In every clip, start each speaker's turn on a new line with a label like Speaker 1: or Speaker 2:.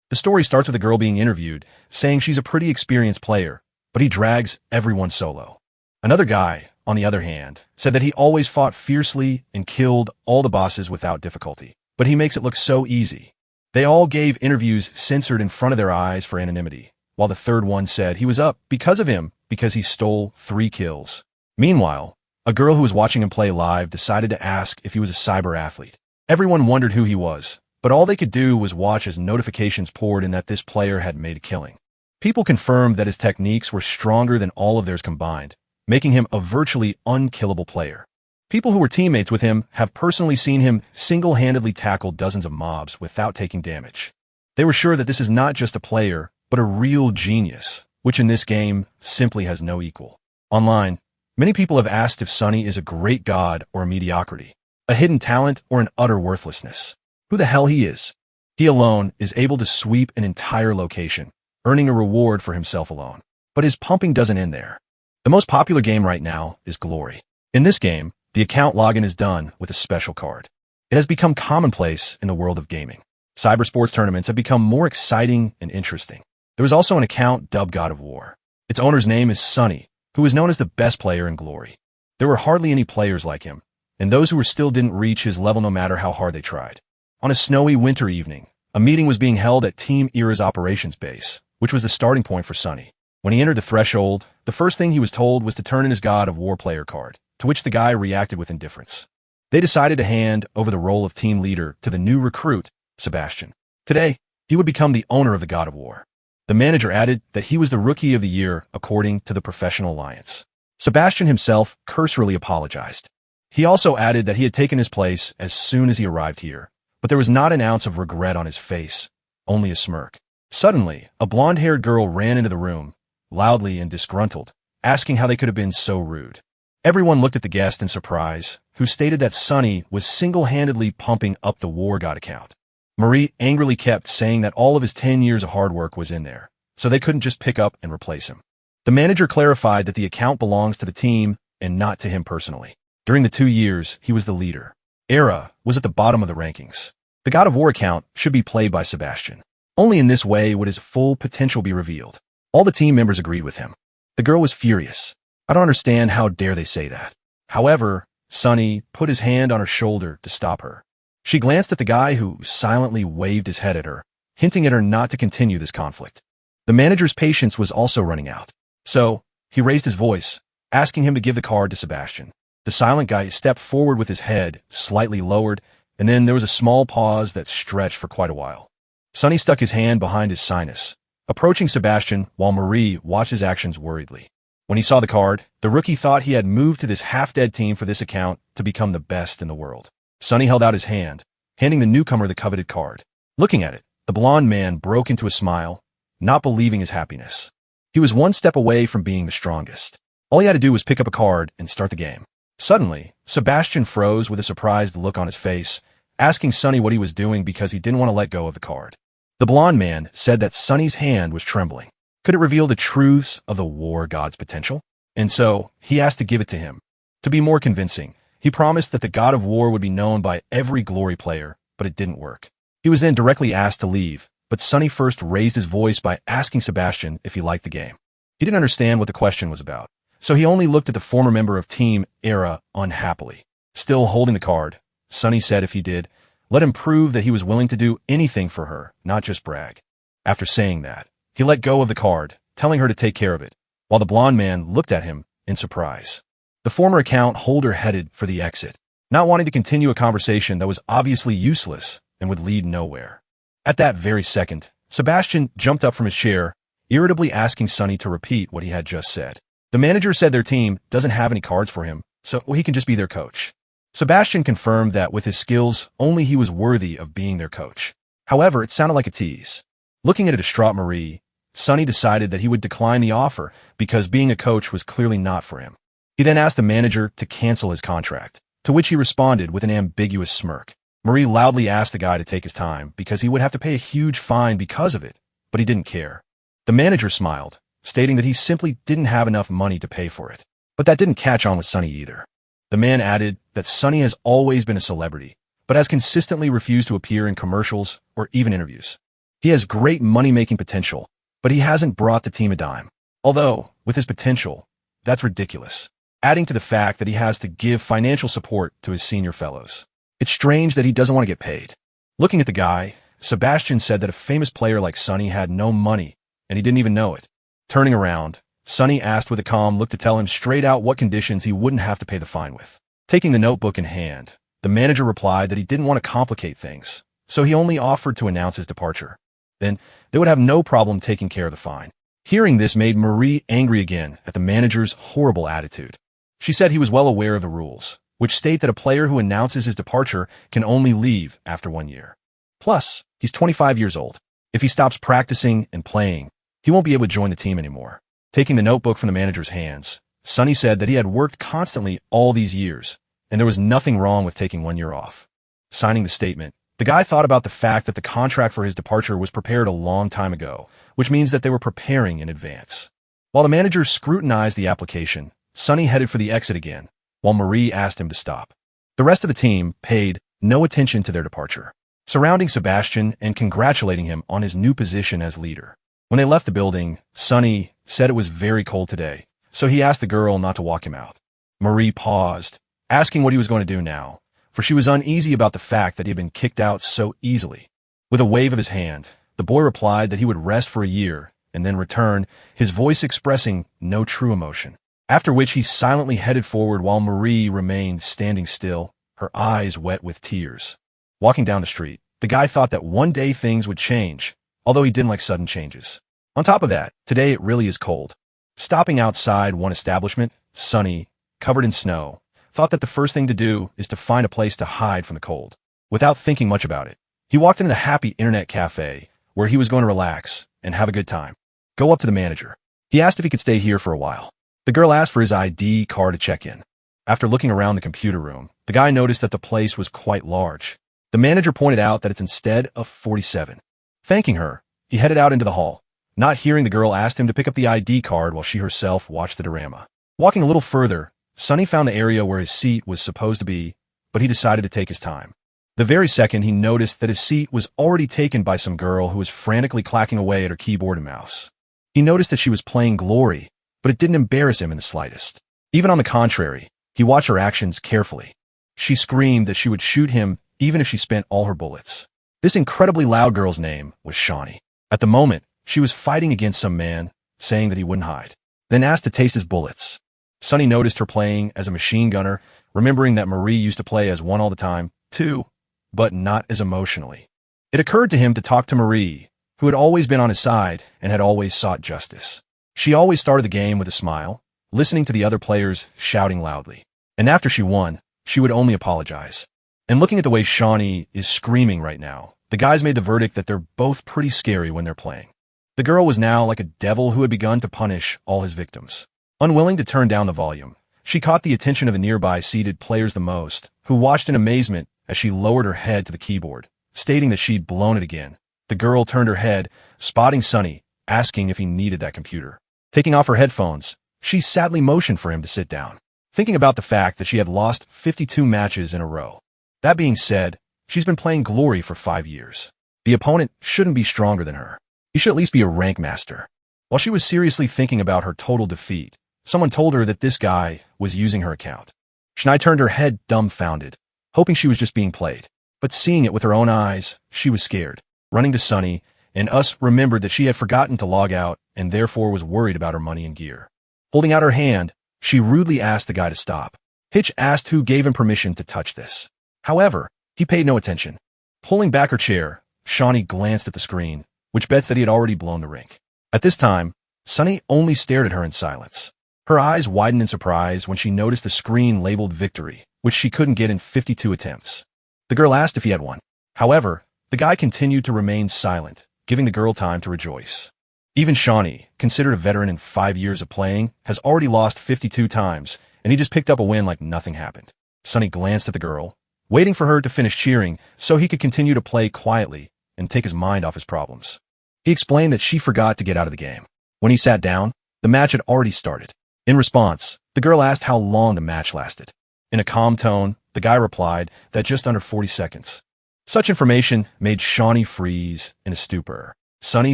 Speaker 1: The story starts with a girl being interviewed, saying she's a pretty experienced player, but he drags everyone solo. Another guy, on the other hand, said that he always fought fiercely and killed all the bosses without difficulty, but he makes it look so easy. They all gave interviews censored in front of their eyes for anonymity, while the third one said he was up because of him because he stole 3 kills. Meanwhile, a girl who was watching him play live decided to ask if he was a cyber athlete. Everyone wondered who he was, but all they could do was watch as notifications poured in that this player had made a killing. People confirmed that his techniques were stronger than all of theirs combined, making him a virtually unkillable player. People who were teammates with him have personally seen him single-handedly tackle dozens of mobs without taking damage. They were sure that this is not just a player, but a real genius, which in this game simply has no equal. Online, many people have asked if Sunny is a great god or a mediocrity, a hidden talent or an utter worthlessness. Who the hell he is? He alone is able to sweep an entire location, earning a reward for himself alone. But his pumping doesn't end there. The most popular game right now is Glory. In this game, the account login is done with a special card. It has become commonplace in the world of gaming. Cybersports tournaments have become more exciting and interesting. There is also an account dubbed God of War. Its owner's name is Sunny, who is known as the best player in Glory. There were hardly any players like him, and those who still didn't reach his level no matter how hard they tried. On a snowy winter evening, a meeting was being held at Team Era's operations base, which was the starting point for Sunny. When he entered the threshold, the first thing he was told was to turn in his God of War player card, to which the guy reacted with indifference. They decided to hand over the role of team leader to the new recruit, Sebastian. Today, he would become the owner of the God of War. The manager added that he was the Rookie of the Year according to the Professional Alliance. Sebastian himself cursorily apologized. He also added that he had taken his place as soon as he arrived here, but there was not an ounce of regret on his face, only a smirk. Suddenly, a blonde-haired girl ran into the room, loudly and disgruntled, asking how they could have been so rude. Everyone looked at the guest in surprise, who stated that Sunny was single-handedly pumping up the War God account. Marie angrily kept saying that all of his 10 years of hard work was in there, so they couldn't just pick up and replace him. The manager clarified that the account belongs to the team and not to him personally. During the 2 years, he was the leader. Era was at the bottom of the rankings. The God of War account should be played by Sebastian. Only in this way would his full potential be revealed. All the team members agreed with him. The girl was furious. I don't understand how dare they say that. However, Sunny put his hand on her shoulder to stop her. She glanced at the guy who silently waved his head at her, hinting at her not to continue this conflict. The manager's patience was also running out. So, he raised his voice, asking him to give the card to Sebastian. The silent guy stepped forward with his head slightly lowered, and then there was a small pause that stretched for quite a while. Sunny stuck his hand behind his sinus, approaching Sebastian while Marie watched his actions worriedly. When he saw the card, the rookie thought he had moved to this half-dead team for this account to become the best in the world. Sunny held out his hand, handing the newcomer the coveted card. Looking at it, the blonde man broke into a smile, not believing his happiness. He was one step away from being the strongest. All he had to do was pick up a card and start the game. Suddenly, Sebastian froze with a surprised look on his face, asking Sunny what he was doing because he didn't want to let go of the card. The blonde man said that Sunny's hand was trembling. Could it reveal the truths of the War God's potential? And so, he asked to give it to him. To be more convincing, he promised that the God of War would be known by every Glory player, but it didn't work. He was then directly asked to leave, but Sunny first raised his voice by asking Sebastian if he liked the game. He didn't understand what the question was about, so he only looked at the former member of Team Era unhappily. Still holding the card, Sunny said if he did, let him prove that he was willing to do anything for her, not just brag. After saying that, he let go of the card, telling her to take care of it, while the blonde man looked at him in surprise. The former account holder headed for the exit, not wanting to continue a conversation that was obviously useless and would lead nowhere. At that very second, Sebastian jumped up from his chair, irritably asking Sunny to repeat what he had just said. The manager said their team doesn't have any cards for him, so he can just be their coach. Sebastian confirmed that with his skills, only he was worthy of being their coach. However, it sounded like a tease. Looking at a distraught Marie, Sunny decided that he would decline the offer because being a coach was clearly not for him. He then asked the manager to cancel his contract, to which he responded with an ambiguous smirk. Marie loudly asked the guy to take his time because he would have to pay a huge fine because of it, but he didn't care. The manager smiled, stating that he simply didn't have enough money to pay for it. But that didn't catch on with Sunny either. The man added that Sunny has always been a celebrity, but has consistently refused to appear in commercials or even interviews. He has great money-making potential, but he hasn't brought the team a dime. Although, with his potential, that's ridiculous. Adding to the fact that he has to give financial support to his senior fellows. It's strange that he doesn't want to get paid. Looking at the guy, Sebastian said that a famous player like Sonny had no money, and he didn't even know it. Turning around, Sonny asked with a calm look to tell him straight out what conditions he wouldn't have to pay the fine with. Taking the notebook in hand, the manager replied that he didn't want to complicate things, so he only offered to announce his departure. Then, they would have no problem taking care of the fine. Hearing this made Marie angry again at the manager's horrible attitude. She said he was well aware of the rules, which state that a player who announces his departure can only leave after 1 year. Plus, he's 25 years old. If he stops practicing and playing, he won't be able to join the team anymore. Taking the notebook from the manager's hands, Sonny said that he had worked constantly all these years, and there was nothing wrong with taking 1 year off. Signing the statement, the guy thought about the fact that the contract for his departure was prepared a long time ago, which means that they were preparing in advance. While the manager scrutinized the application, Sonny headed for the exit again, while Marie asked him to stop. The rest of the team paid no attention to their departure, surrounding Sebastian and congratulating him on his new position as leader. When they left the building, Sonny said it was very cold today, so he asked the girl not to walk him out. Marie paused, asking what he was going to do now, for she was uneasy about the fact that he had been kicked out so easily. With a wave of his hand, the boy replied that he would rest for a year and then return, his voice expressing no true emotion. After which he silently headed forward while Marie remained standing still, her eyes wet with tears. Walking down the street, the guy thought that one day things would change, although he didn't like sudden changes. On top of that, today it really is cold. Stopping outside one establishment, Sonny, covered in snow, thought that the first thing to do is to find a place to hide from the cold. Without thinking much about it, he walked into the happy internet cafe, where he was going to relax and have a good time. Go up to the manager. He asked if he could stay here for a while. The girl asked for his ID card to check in. After looking around the computer room, the guy noticed that the place was quite large. The manager pointed out that it's instead of 47. Thanking her, he headed out into the hall. Not hearing the girl asked him to pick up the ID card while she herself watched the drama. Walking a little further, Sonny found the area where his seat was supposed to be, but he decided to take his time. The very second he noticed that his seat was already taken by some girl who was frantically clacking away at her keyboard and mouse. He noticed that she was playing Glory, but it didn't embarrass him in the slightest. Even on the contrary, he watched her actions carefully. She screamed that she would shoot him even if she spent all her bullets. This incredibly loud girl's name was Shawnee. At the moment, she was fighting against some man, saying that he wouldn't hide, then asked to taste his bullets. Sonny noticed her playing as a machine gunner, remembering that Marie used to play as one all the time, too, but not as emotionally. It occurred to him to talk to Marie, who had always been on his side and had always sought justice. She always started the game with a smile, listening to the other players shouting loudly. And after she won, she would only apologize. And looking at the way Shawnee is screaming right now, the guys made the verdict that they're both pretty scary when they're playing. The girl was now like a devil who had begun to punish all his victims. Unwilling to turn down the volume, she caught the attention of the nearby seated players the most, who watched in amazement as she lowered her head to the keyboard, stating that she'd blown it again. The girl turned her head, spotting Sonny, asking if he needed that computer. Taking off her headphones, she sadly motioned for him to sit down, thinking about the fact that she had lost 52 matches in a row. That being said, she's been playing Glory for 5 years. The opponent shouldn't be stronger than her. He should at least be a rank master. While she was seriously thinking about her total defeat, someone told her that this guy was using her account. Shania turned her head dumbfounded, hoping she was just being played. But seeing it with her own eyes, she was scared. Running to Sonny, and Us remembered that she had forgotten to log out and therefore was worried about her money and gear. Holding out her hand, she rudely asked the guy to stop. Hitch asked who gave him permission to touch this. However, he paid no attention. Pulling back her chair, Shawnee glanced at the screen, which bets that he had already blown the rink. At this time, Sonny only stared at her in silence. Her eyes widened in surprise when she noticed the screen labeled victory, which she couldn't get in 52 attempts. The girl asked if he had won. However, the guy continued to remain silent, giving the girl time to rejoice. Even Shawnee, considered a veteran in 5 years of playing, has already lost 52 times, and he just picked up a win like nothing happened. Sonny glanced at the girl, waiting for her to finish cheering so he could continue to play quietly and take his mind off his problems. He explained that she forgot to get out of the game. When he sat down, the match had already started. In response, the girl asked how long the match lasted. In a calm tone, the guy replied that just under 40 seconds. Such information made Shawnee freeze in a stupor. Sunny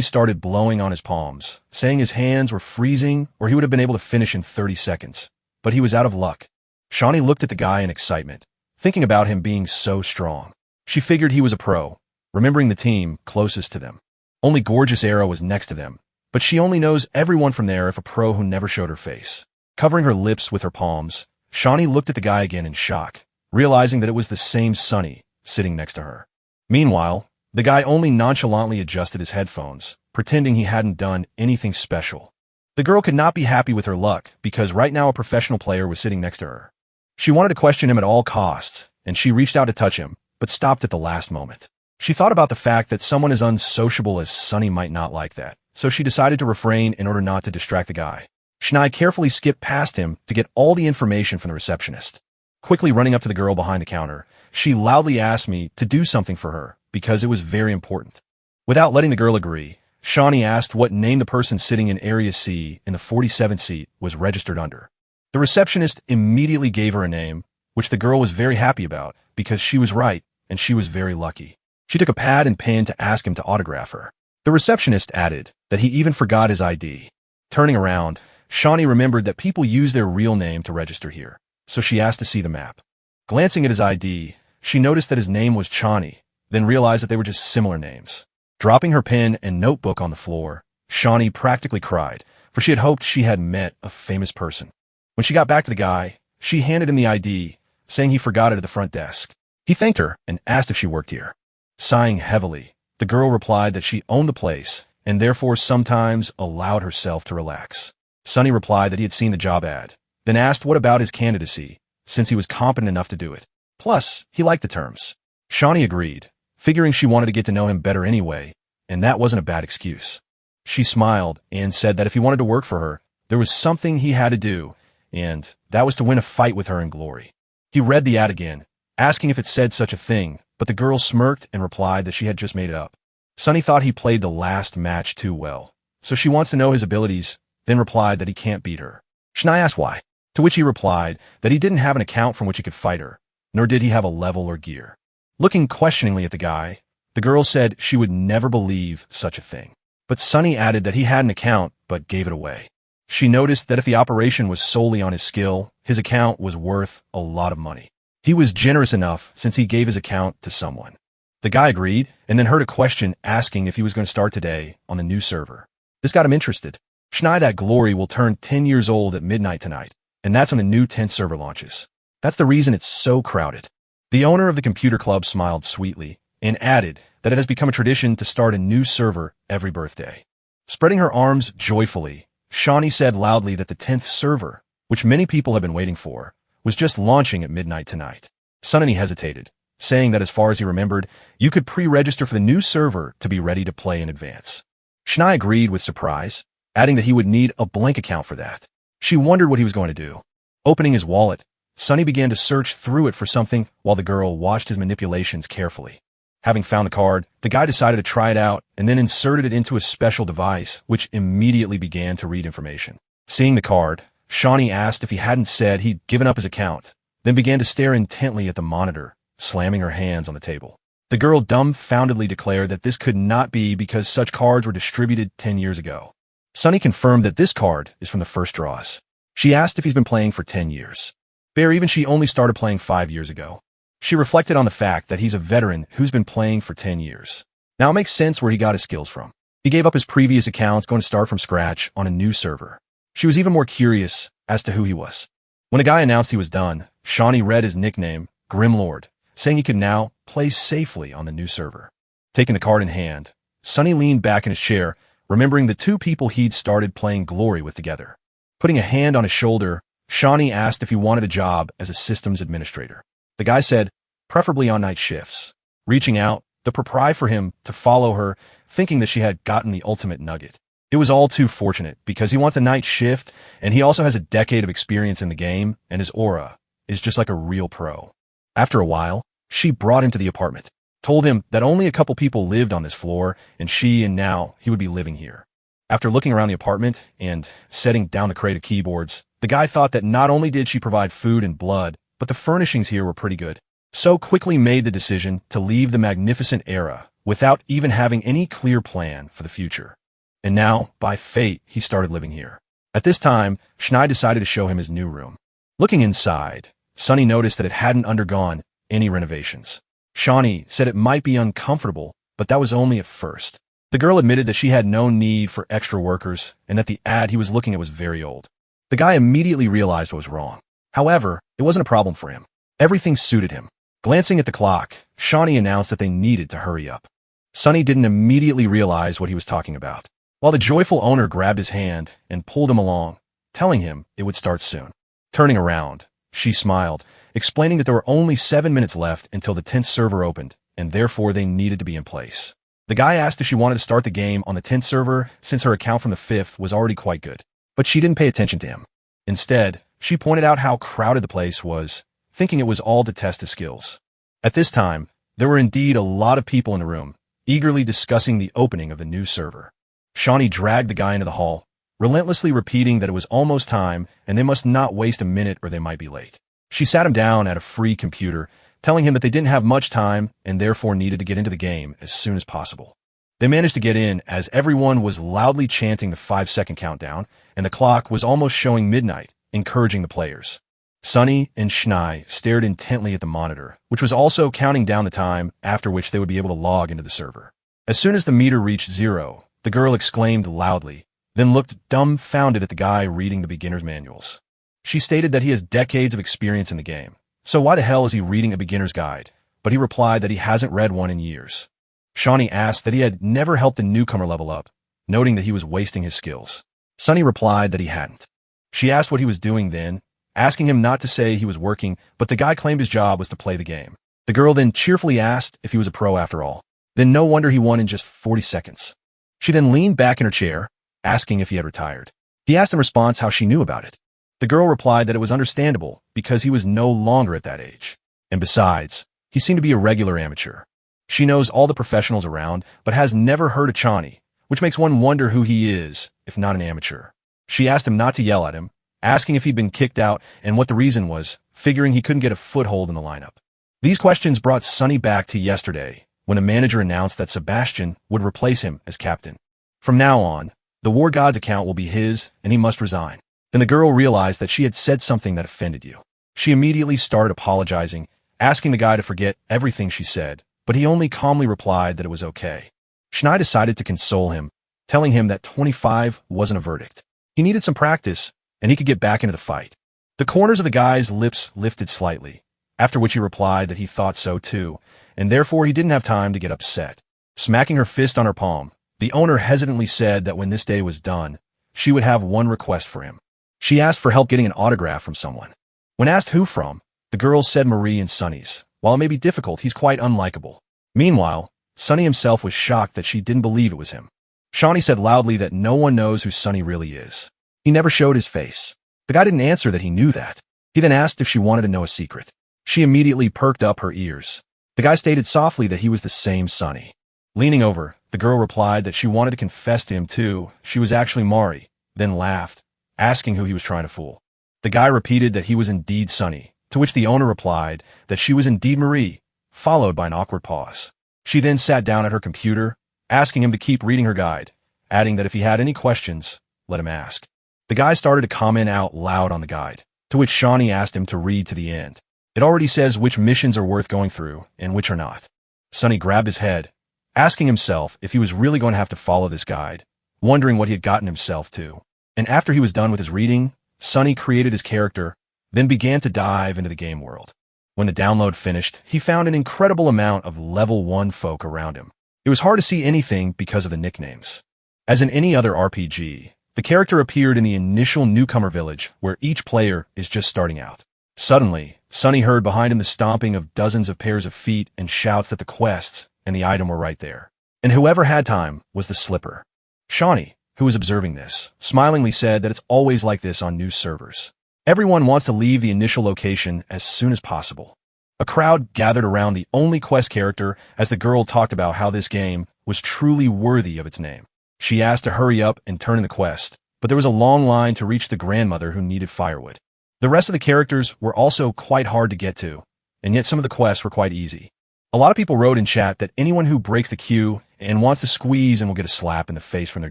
Speaker 1: started blowing on his palms, saying his hands were freezing or he would have been able to finish in 30 seconds. But he was out of luck. Shawnee looked at the guy in excitement, thinking about him being so strong. She figured he was a pro, remembering the team closest to them. Only Gorgeous Arrow was next to them, but she only knows everyone from there if a pro who never showed her face. Covering her lips with her palms, Shawnee looked at the guy again in shock, realizing that it was the same Sunny sitting next to her. Meanwhile, the guy only nonchalantly adjusted his headphones, pretending he hadn't done anything special. The girl could not be happy with her luck because right now a professional player was sitting next to her. She wanted to question him at all costs, and she reached out to touch him, but stopped at the last moment. She thought about the fact that someone as unsociable as Sunny might not like that, so she decided to refrain in order not to distract the guy. Schnei carefully skipped past him to get all the information from the receptionist. Quickly running up to the girl behind the counter, she loudly asked me to do something for her because it was very important. Without letting the girl agree, Shawnee asked what name the person sitting in Area C in the 47th seat was registered under. The receptionist immediately gave her a name, which the girl was very happy about because she was right and she was very lucky. She took a pad and pen to ask him to autograph her. The receptionist added that he even forgot his ID. Turning around, Shawnee remembered that people use their real name to register here, so she asked to see the map. Glancing at his ID, she noticed that his name was Chani, then realized that they were just similar names. Dropping her pen and notebook on the floor, Shawnee practically cried, for she had hoped she had met a famous person. When she got back to the guy, she handed him the ID, saying he forgot it at the front desk. He thanked her and asked if she worked here. Sighing heavily, the girl replied that she owned the place and therefore sometimes allowed herself to relax. Sunny replied that he had seen the job ad, then asked what about his candidacy, since he was competent enough to do it. Plus, he liked the terms. Shawnee agreed, figuring she wanted to get to know him better anyway, and that wasn't a bad excuse. She smiled and said that if he wanted to work for her, there was something he had to do, and that was to win a fight with her in glory. He read the ad again, asking if it said such a thing, but the girl smirked and replied that she had just made it up. Sunny thought he played the last match too well, so she wants to know his abilities, then replied that he can't beat her. Schnei asked why, to which he replied that he didn't have an account from which he could fight her, nor did he have a level or gear. Looking questioningly at the guy, the girl said she would never believe such a thing. But Sunny added that he had an account but gave it away. She noticed that if the operation was solely on his skill, his account was worth a lot of money. He was generous enough since he gave his account to someone. The guy agreed and then heard a question asking if he was going to start today on the new server. This got him interested. Schnei that glory will turn 10 years old at midnight tonight, and that's when the new 10th server launches. That's the reason it's so crowded. The owner of the computer club smiled sweetly and added that it has become a tradition to start a new server every birthday. Spreading her arms joyfully, Shawnee said loudly that the 10th server, which many people have been waiting for, was just launching at midnight tonight. Sunny hesitated, saying that as far as he remembered, you could pre-register for the new server to be ready to play in advance. Schnei agreed with surprise, adding that he would need a blank account for that. She wondered what he was going to do. Opening his wallet, Sunny began to search through it for something while the girl watched his manipulations carefully. Having found the card, the guy decided to try it out and then inserted it into a special device, which immediately began to read information. Seeing the card, Shawnee asked if he hadn't said he'd given up his account, then began to stare intently at the monitor, slamming her hands on the table. The girl dumbfoundedly declared that this could not be because such cards were distributed 10 years ago. Sunny confirmed that this card is from the first draws. She asked if he's been playing for 10 years. Bare even she only started playing 5 years ago. She reflected on the fact that he's a veteran who's been playing for 10 years. Now it makes sense where he got his skills from. He gave up his previous accounts going to start from scratch on a new server. She was even more curious as to who he was. When the guy announced he was done, Shawnee read his nickname, Grimlord, saying he could now play safely on the new server. Taking the card in hand, Sunny leaned back in his chair, remembering the two people he'd started playing Glory with together. Putting a hand on his shoulder, Shawnee asked if he wanted a job as a systems administrator. The guy said, preferably on night shifts. Reaching out, the pry for him to follow her, thinking that she had gotten the ultimate nugget. It was all too fortunate because he wants a night shift and he also has a decade of experience in the game and his aura is just like a real pro. After a while, she brought him to the apartment, told him that only a couple people lived on this floor and now he would be living here. After looking around the apartment and setting down the crate of keyboards, the guy thought that not only did she provide food and blood, but the furnishings here were pretty good. so quickly made the decision to leave the magnificent era without even having any clear plan for the future. And now, by fate, he started living here. At this time, Schnei decided to show him his new room. Looking inside, Sunny noticed that it hadn't undergone any renovations. Shawnee said it might be uncomfortable, but that was only at first. The girl admitted that she had no need for extra workers and that the ad he was looking at was very old. The guy immediately realized what was wrong. However, it wasn't a problem for him. Everything suited him. Glancing at the clock, Shawnee announced that they needed to hurry up. Sunny didn't immediately realize what he was talking about, while the joyful owner grabbed his hand and pulled him along, telling him it would start soon. Turning around, she smiled, explaining that there were only 7 minutes left until the 10th server opened, and therefore they needed to be in place. The guy asked if she wanted to start the game on the 10th server since her account from the 5th was already quite good, but she didn't pay attention to him. Instead, she pointed out how crowded the place was, thinking it was all to test his skills. At this time, there were indeed a lot of people in the room, eagerly discussing the opening of the new server. Shawnee dragged the guy into the hall, relentlessly repeating that it was almost time and they must not waste a minute or they might be late. She sat him down at a free computer, telling him that they didn't have much time and therefore needed to get into the game as soon as possible. They managed to get in as everyone was loudly chanting the 5-second countdown, and the clock was almost showing midnight, encouraging the players. Sunny and Schnei stared intently at the monitor, which was also counting down the time after which they would be able to log into the server. As soon as the meter reached 0, the girl exclaimed loudly, then looked dumbfounded at the guy reading the beginner's manuals. She stated that he has decades of experience in the game, so why the hell is he reading a beginner's guide? But he replied that he hasn't read one in years. Shawnee asked that he had never helped a newcomer level up, noting that he was wasting his skills. Sunny replied that he hadn't. She asked what he was doing then, asking him not to say he was working, but the guy claimed his job was to play the game. The girl then cheerfully asked if he was a pro after all. Then no wonder he won in just 40 seconds. She then leaned back in her chair, asking if he had retired. He asked in response how she knew about it. The girl replied that it was understandable because he was no longer at that age. And besides, he seemed to be a regular amateur. She knows all the professionals around, but has never heard of Shawnee, which makes one wonder who he is, if not an amateur. She asked him not to yell at him, asking if he'd been kicked out and what the reason was, figuring he couldn't get a foothold in the lineup. These questions brought Sunny back to yesterday, when the manager announced that Sebastian would replace him as captain. From now on, the War God's account will be his, and he must resign. Then the girl realized that she had said something that offended you. She immediately started apologizing, asking the guy to forget everything she said, but he only calmly replied that it was okay. Schnei decided to console him, telling him that 25 wasn't a verdict. He needed some practice, and he could get back into the fight. The corners of the guy's lips lifted slightly, after which he replied that he thought so too, and therefore he didn't have time to get upset. Smacking her fist on her palm, the owner hesitantly said that when this day was done, she would have one request for him. She asked for help getting an autograph from someone. When asked who from, the girl said Marie and Sunny's. While it may be difficult, he's quite unlikable. Meanwhile, Sunny himself was shocked that she didn't believe it was him. Shawnee said loudly that no one knows who Sunny really is. He never showed his face. The guy didn't answer that he knew that. He then asked if she wanted to know a secret. She immediately perked up her ears. The guy stated softly that he was the same Sunny. Leaning over, the girl replied that she wanted to confess to him too. She was actually Mari, then laughed, asking who he was trying to fool. The guy repeated that he was indeed Sunny, to which the owner replied that she was indeed Marie, followed by an awkward pause. She then sat down at her computer, asking him to keep reading her guide, adding that if he had any questions, let him ask. The guy started to comment out loud on the guide, to which Shawnee asked him to read to the end. It already says which missions are worth going through and which are not. Sunny grabbed his head, asking himself if he was really going to have to follow this guide, wondering what he had gotten himself to. And after he was done with his reading, Sunny created his character, then began to dive into the game world. When the download finished, he found an incredible amount of level 1 folk around him. It was hard to see anything because of the nicknames. As in any other RPG, the character appeared in the initial newcomer village where each player is just starting out. Suddenly, Sunny heard behind him the stomping of dozens of pairs of feet and shouts that the quests and the item were right there. And whoever had time was the slipper. Shawnee, who was observing this, smilingly said that it's always like this on new servers. Everyone wants to leave the initial location as soon as possible. A crowd gathered around the only quest character as the girl talked about how this game was truly worthy of its name. She asked to hurry up and turn in the quest, but there was a long line to reach the grandmother who needed firewood. The rest of the characters were also quite hard to get to, and yet some of the quests were quite easy. A lot of people wrote in chat that anyone who breaks the queue and wants to squeeze and will get a slap in the face from their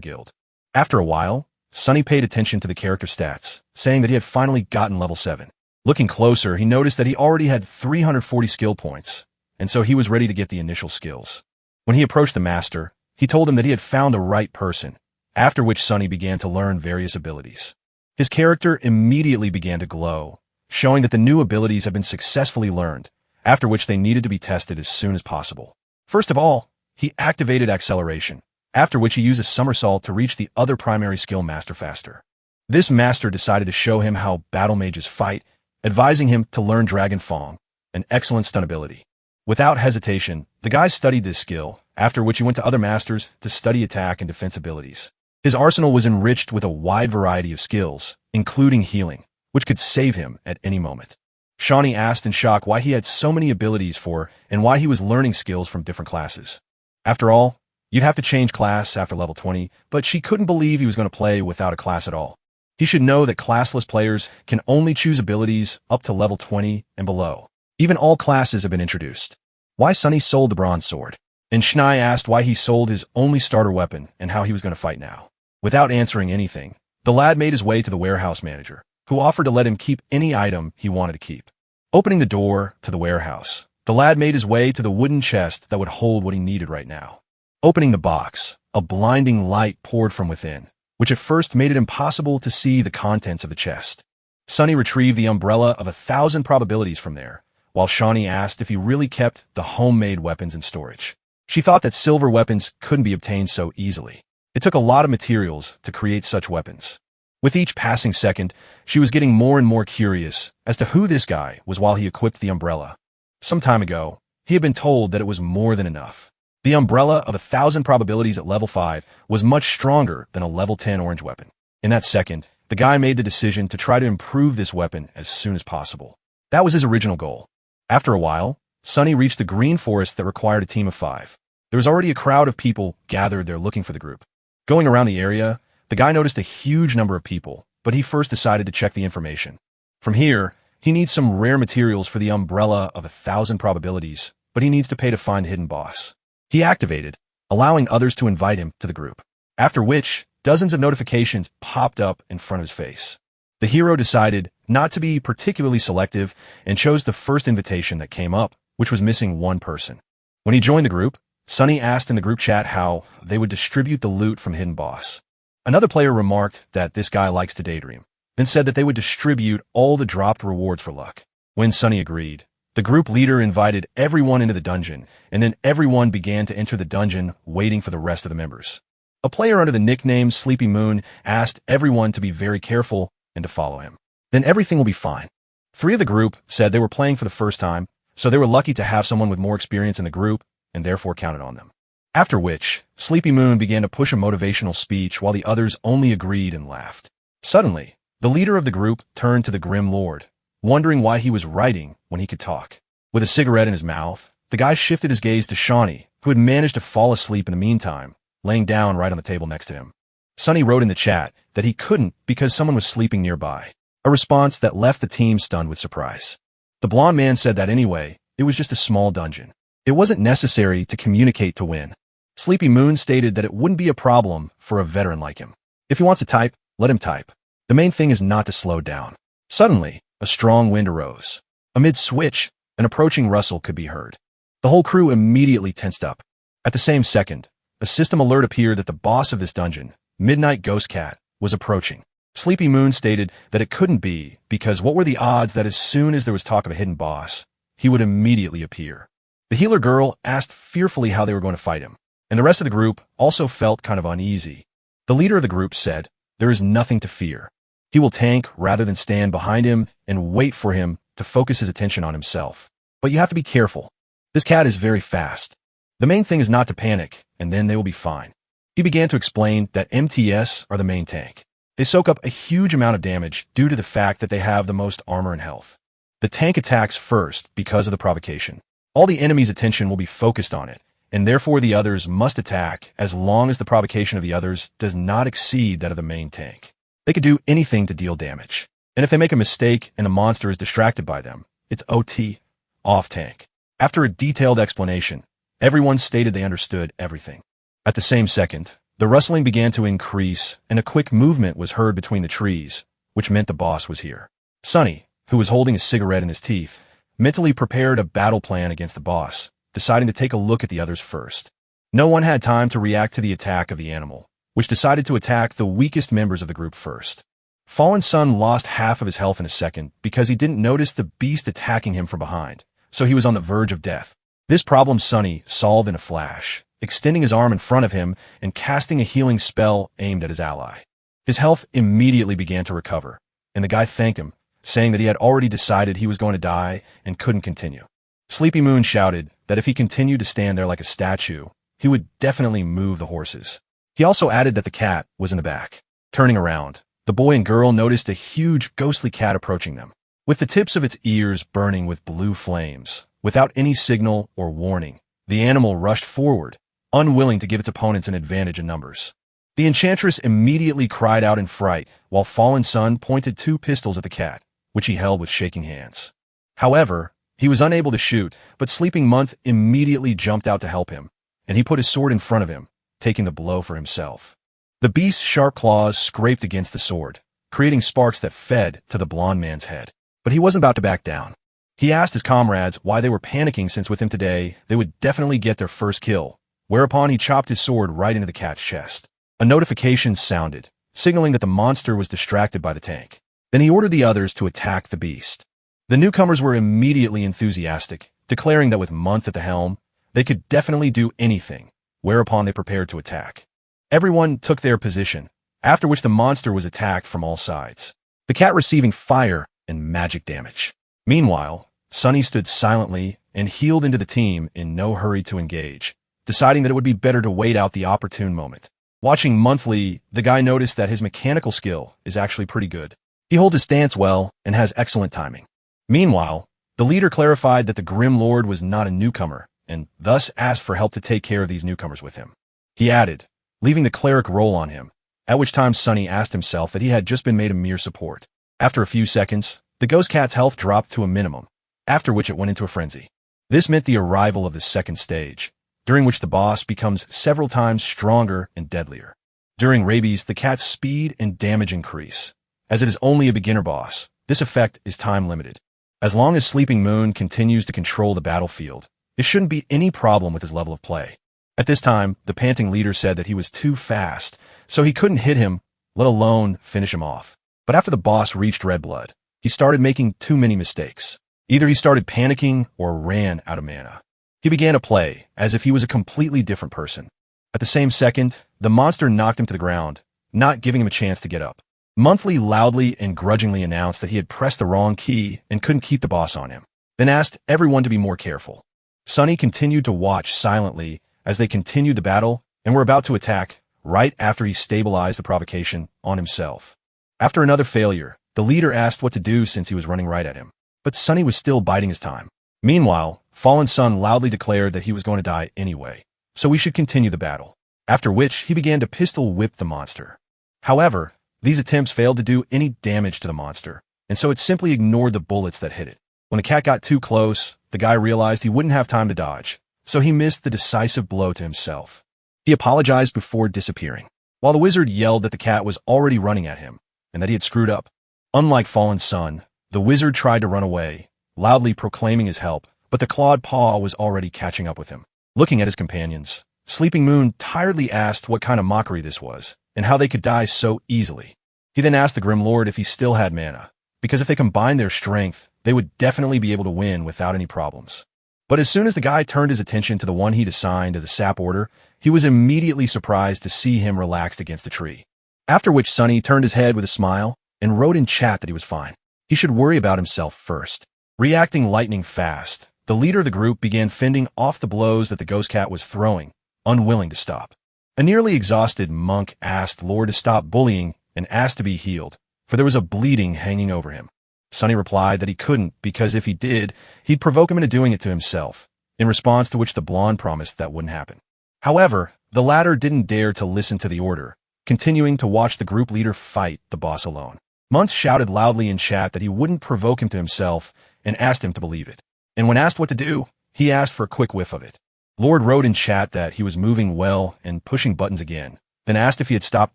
Speaker 1: guild. After a while, Sunny paid attention to the character stats, saying that he had finally gotten level 7. Looking closer, he noticed that he already had 340 skill points, and so he was ready to get the initial skills. When he approached the master, he told him that he had found the right person, after which Sunny began to learn various abilities. His character immediately began to glow, showing that the new abilities had been successfully learned, after which they needed to be tested as soon as possible. First of all, he activated acceleration, after which he used a somersault to reach the other primary skill master faster. This master decided to show him how battle mages fight, advising him to learn Dragon Fong, an excellent stun ability. Without hesitation, the guy studied this skill, after which he went to other masters to study attack and defense abilities. His arsenal was enriched with a wide variety of skills, including healing, which could save him at any moment. Shawnee asked in shock why he had so many abilities for and why he was learning skills from different classes. After all, you'd have to change class after level 20, but she couldn't believe he was going to play without a class at all. He should know that classless players can only choose abilities up to level 20 and below. Even all classes have been introduced. Why Sunny sold the bronze sword? And Shnai asked why he sold his only starter weapon and how he was going to fight now. Without answering anything, the lad made his way to the warehouse manager, who offered to let him keep any item he wanted to keep. Opening the door to the warehouse, the lad made his way to the wooden chest that would hold what he needed right now. Opening the box, a blinding light poured from within, which at first made it impossible to see the contents of the chest. Sunny retrieved the umbrella of 1,000 probabilities from there, while Shawnee asked if he really kept the homemade weapons in storage. She thought that silver weapons couldn't be obtained so easily. It took a lot of materials to create such weapons. With each passing second, she was getting more and more curious as to who this guy was while he equipped the umbrella. Some time ago, he had been told that it was more than enough. The umbrella of 1,000 probabilities at level 5 was much stronger than a level 10 orange weapon. In that second, the guy made the decision to try to improve this weapon as soon as possible. That was his original goal. After a while, Sunny reached the green forest that required a team of 5. There was already a crowd of people gathered there looking for the group. Going around the area, the guy noticed a huge number of people, but he first decided to check the information. From here, he needs some rare materials for the umbrella of 1,000 probabilities, but he needs to pay to find Hidden Boss. He activated, allowing others to invite him to the group, after which dozens of notifications popped up in front of his face. The hero decided not to be particularly selective and chose the first invitation that came up, which was missing one person. When he joined the group, Sunny asked in the group chat how they would distribute the loot from Hidden Boss. Another player remarked that this guy likes to daydream, then said that they would distribute all the dropped rewards for luck. When Sunny agreed, the group leader invited everyone into the dungeon, and then everyone began to enter the dungeon, waiting for the rest of the members. A player under the nickname Sleepy Moon asked everyone to be very careful and to follow him. Then everything will be fine. 3 of the group said they were playing for the first time, so they were lucky to have someone with more experience in the group, and therefore counted on them. After which, Sleepy Moon began to push a motivational speech while the others only agreed and laughed. Suddenly, the leader of the group turned to the Grim Lord, wondering why he was writing when he could talk. With a cigarette in his mouth, the guy shifted his gaze to Shawnee, who had managed to fall asleep in the meantime, laying down right on the table next to him. Sunny wrote in the chat that he couldn't because someone was sleeping nearby, a response that left the team stunned with surprise. The blonde man said that anyway, it was just a small dungeon. It wasn't necessary to communicate to win. Sleepy Moon stated that it wouldn't be a problem for a veteran like him. If he wants to type, let him type. The main thing is not to slow down. Suddenly, a strong wind arose. Amid switch, an approaching rustle could be heard. The whole crew immediately tensed up. At the same second, a system alert appeared that the boss of this dungeon, Midnight Ghost Cat, was approaching. Sleepy Moon stated that it couldn't be because what were the odds that as soon as there was talk of a hidden boss, he would immediately appear. The healer girl asked fearfully how they were going to fight him, and the rest of the group also felt kind of uneasy. The leader of the group said, "There is nothing to fear. He will tank rather than stand behind him and wait for him to focus his attention on himself. But you have to be careful. This cat is very fast. The main thing is not to panic, and then they will be fine." He began to explain that MTS are the main tank. They soak up a huge amount of damage due to the fact that they have the most armor and health. The tank attacks first because of the provocation. All the enemy's attention will be focused on it, and therefore the others must attack as long as the provocation of the others does not exceed that of the main tank. They could do anything to deal damage, and if they make a mistake and a monster is distracted by them, it's OT. off-tank. After a detailed explanation, everyone stated they understood everything. At the same second, the rustling began to increase, and a quick movement was heard between the trees, which meant the boss was here. Sunny, who was holding a cigarette in his teeth, mentally prepared a battle plan against the boss, deciding to take a look at the others first. No one had time to react to the attack of the animal, which decided to attack the weakest members of the group first. Fallen Sun lost half of his health in a second because he didn't notice the beast attacking him from behind, so he was on the verge of death. This problem Sunny solved in a flash, extending his arm in front of him and casting a healing spell aimed at his ally. His health immediately began to recover, and the guy thanked him, saying that he had already decided he was going to die and couldn't continue. Sleepy Moon shouted that if he continued to stand there like a statue, he would definitely move the horses. He also added that the cat was in the back. Turning around, the boy and girl noticed a huge ghostly cat approaching them, with the tips of its ears burning with blue flames. Without any signal or warning, the animal rushed forward, unwilling to give its opponents an advantage in numbers. The enchantress immediately cried out in fright, while Fallen Sun pointed 2 pistols at the cat, which he held with shaking hands. However, he was unable to shoot, but Sleeping Month immediately jumped out to help him, and he put his sword in front of him, taking the blow for himself. The beast's sharp claws scraped against the sword, creating sparks that fed to the blonde man's head. But he wasn't about to back down. He asked his comrades why they were panicking since with him today they would definitely get their first kill, whereupon he chopped his sword right into the cat's chest. A notification sounded, signaling that the monster was distracted by the tank. Then he ordered the others to attack the beast. The newcomers were immediately enthusiastic, declaring that with Month at the helm, they could definitely do anything, whereupon they prepared to attack. Everyone took their position, after which the monster was attacked from all sides, the cat receiving fire and magic damage. Meanwhile, Sunny stood silently and healed into the team in no hurry to engage, deciding that it would be better to wait out the opportune moment. Watching Monthly, the guy noticed that his mechanical skill is actually pretty good. He holds his stance well and has excellent timing. Meanwhile, the leader clarified that the Grim Lord was not a newcomer, and thus asked for help to take care of these newcomers with him. He added, leaving the cleric role on him, at which time Sunny asked himself that he had just been made a mere support. After a few seconds, the ghost cat's health dropped to a minimum, after which it went into a frenzy. This meant the arrival of the second stage, during which the boss becomes several times stronger and deadlier. During Rabies, the cat's speed and damage increase. As it is only a beginner boss, this effect is time-limited. As long as Sleeping Moon continues to control the battlefield, there shouldn't be any problem with his level of play. At this time, the panting leader said that he was too fast, so he couldn't hit him, let alone finish him off. But after the boss reached Red Blood, he started making too many mistakes. Either he started panicking or ran out of mana. He began to play as if he was a completely different person. At the same second, the monster knocked him to the ground, not giving him a chance to get up. Monthly loudly and grudgingly announced that he had pressed the wrong key and couldn't keep the boss on him, then asked everyone to be more careful. Sunny continued to watch silently as they continued the battle and were about to attack right after he stabilized the provocation on himself. After another failure, the leader asked what to do since he was running right at him, but Sunny was still biding his time. Meanwhile, Fallen Sun loudly declared that he was going to die anyway, so we should continue the battle, after which he began to pistol whip the monster. However, these attempts failed to do any damage to the monster, and so it simply ignored the bullets that hit it. When the cat got too close, the guy realized he wouldn't have time to dodge, so he missed the decisive blow to himself. He apologized before disappearing, while the wizard yelled that the cat was already running at him, and that he had screwed up. Unlike Fallen Sun, the wizard tried to run away, loudly proclaiming his help, but the clawed paw was already catching up with him. Looking at his companions, Sleeping Moon tiredly asked what kind of mockery this was, and how they could die so easily. He then asked the Grim Lord if he still had mana, because if they combined their strength, they would definitely be able to win without any problems. But as soon as the guy turned his attention to the one he'd assigned as a sap order, he was immediately surprised to see him relaxed against a tree. After which Sunny turned his head with a smile and wrote in chat that he was fine. He should worry about himself first. Reacting lightning fast, the leader of the group began fending off the blows that the ghost cat was throwing, unwilling to stop. A nearly exhausted monk asked Lord to stop bullying and asked to be healed, for there was a bleeding hanging over him. Sunny replied that he couldn't because if he did, he'd provoke him into doing it to himself, in response to which the blonde promised that wouldn't happen. However, the latter didn't dare to listen to the order, continuing to watch the group leader fight the boss alone. Muntz shouted loudly in chat that he wouldn't provoke him to himself and asked him to believe it. And when asked what to do, he asked for a quick whiff of it. Lord wrote in chat that he was moving well and pushing buttons again, then asked if he had stopped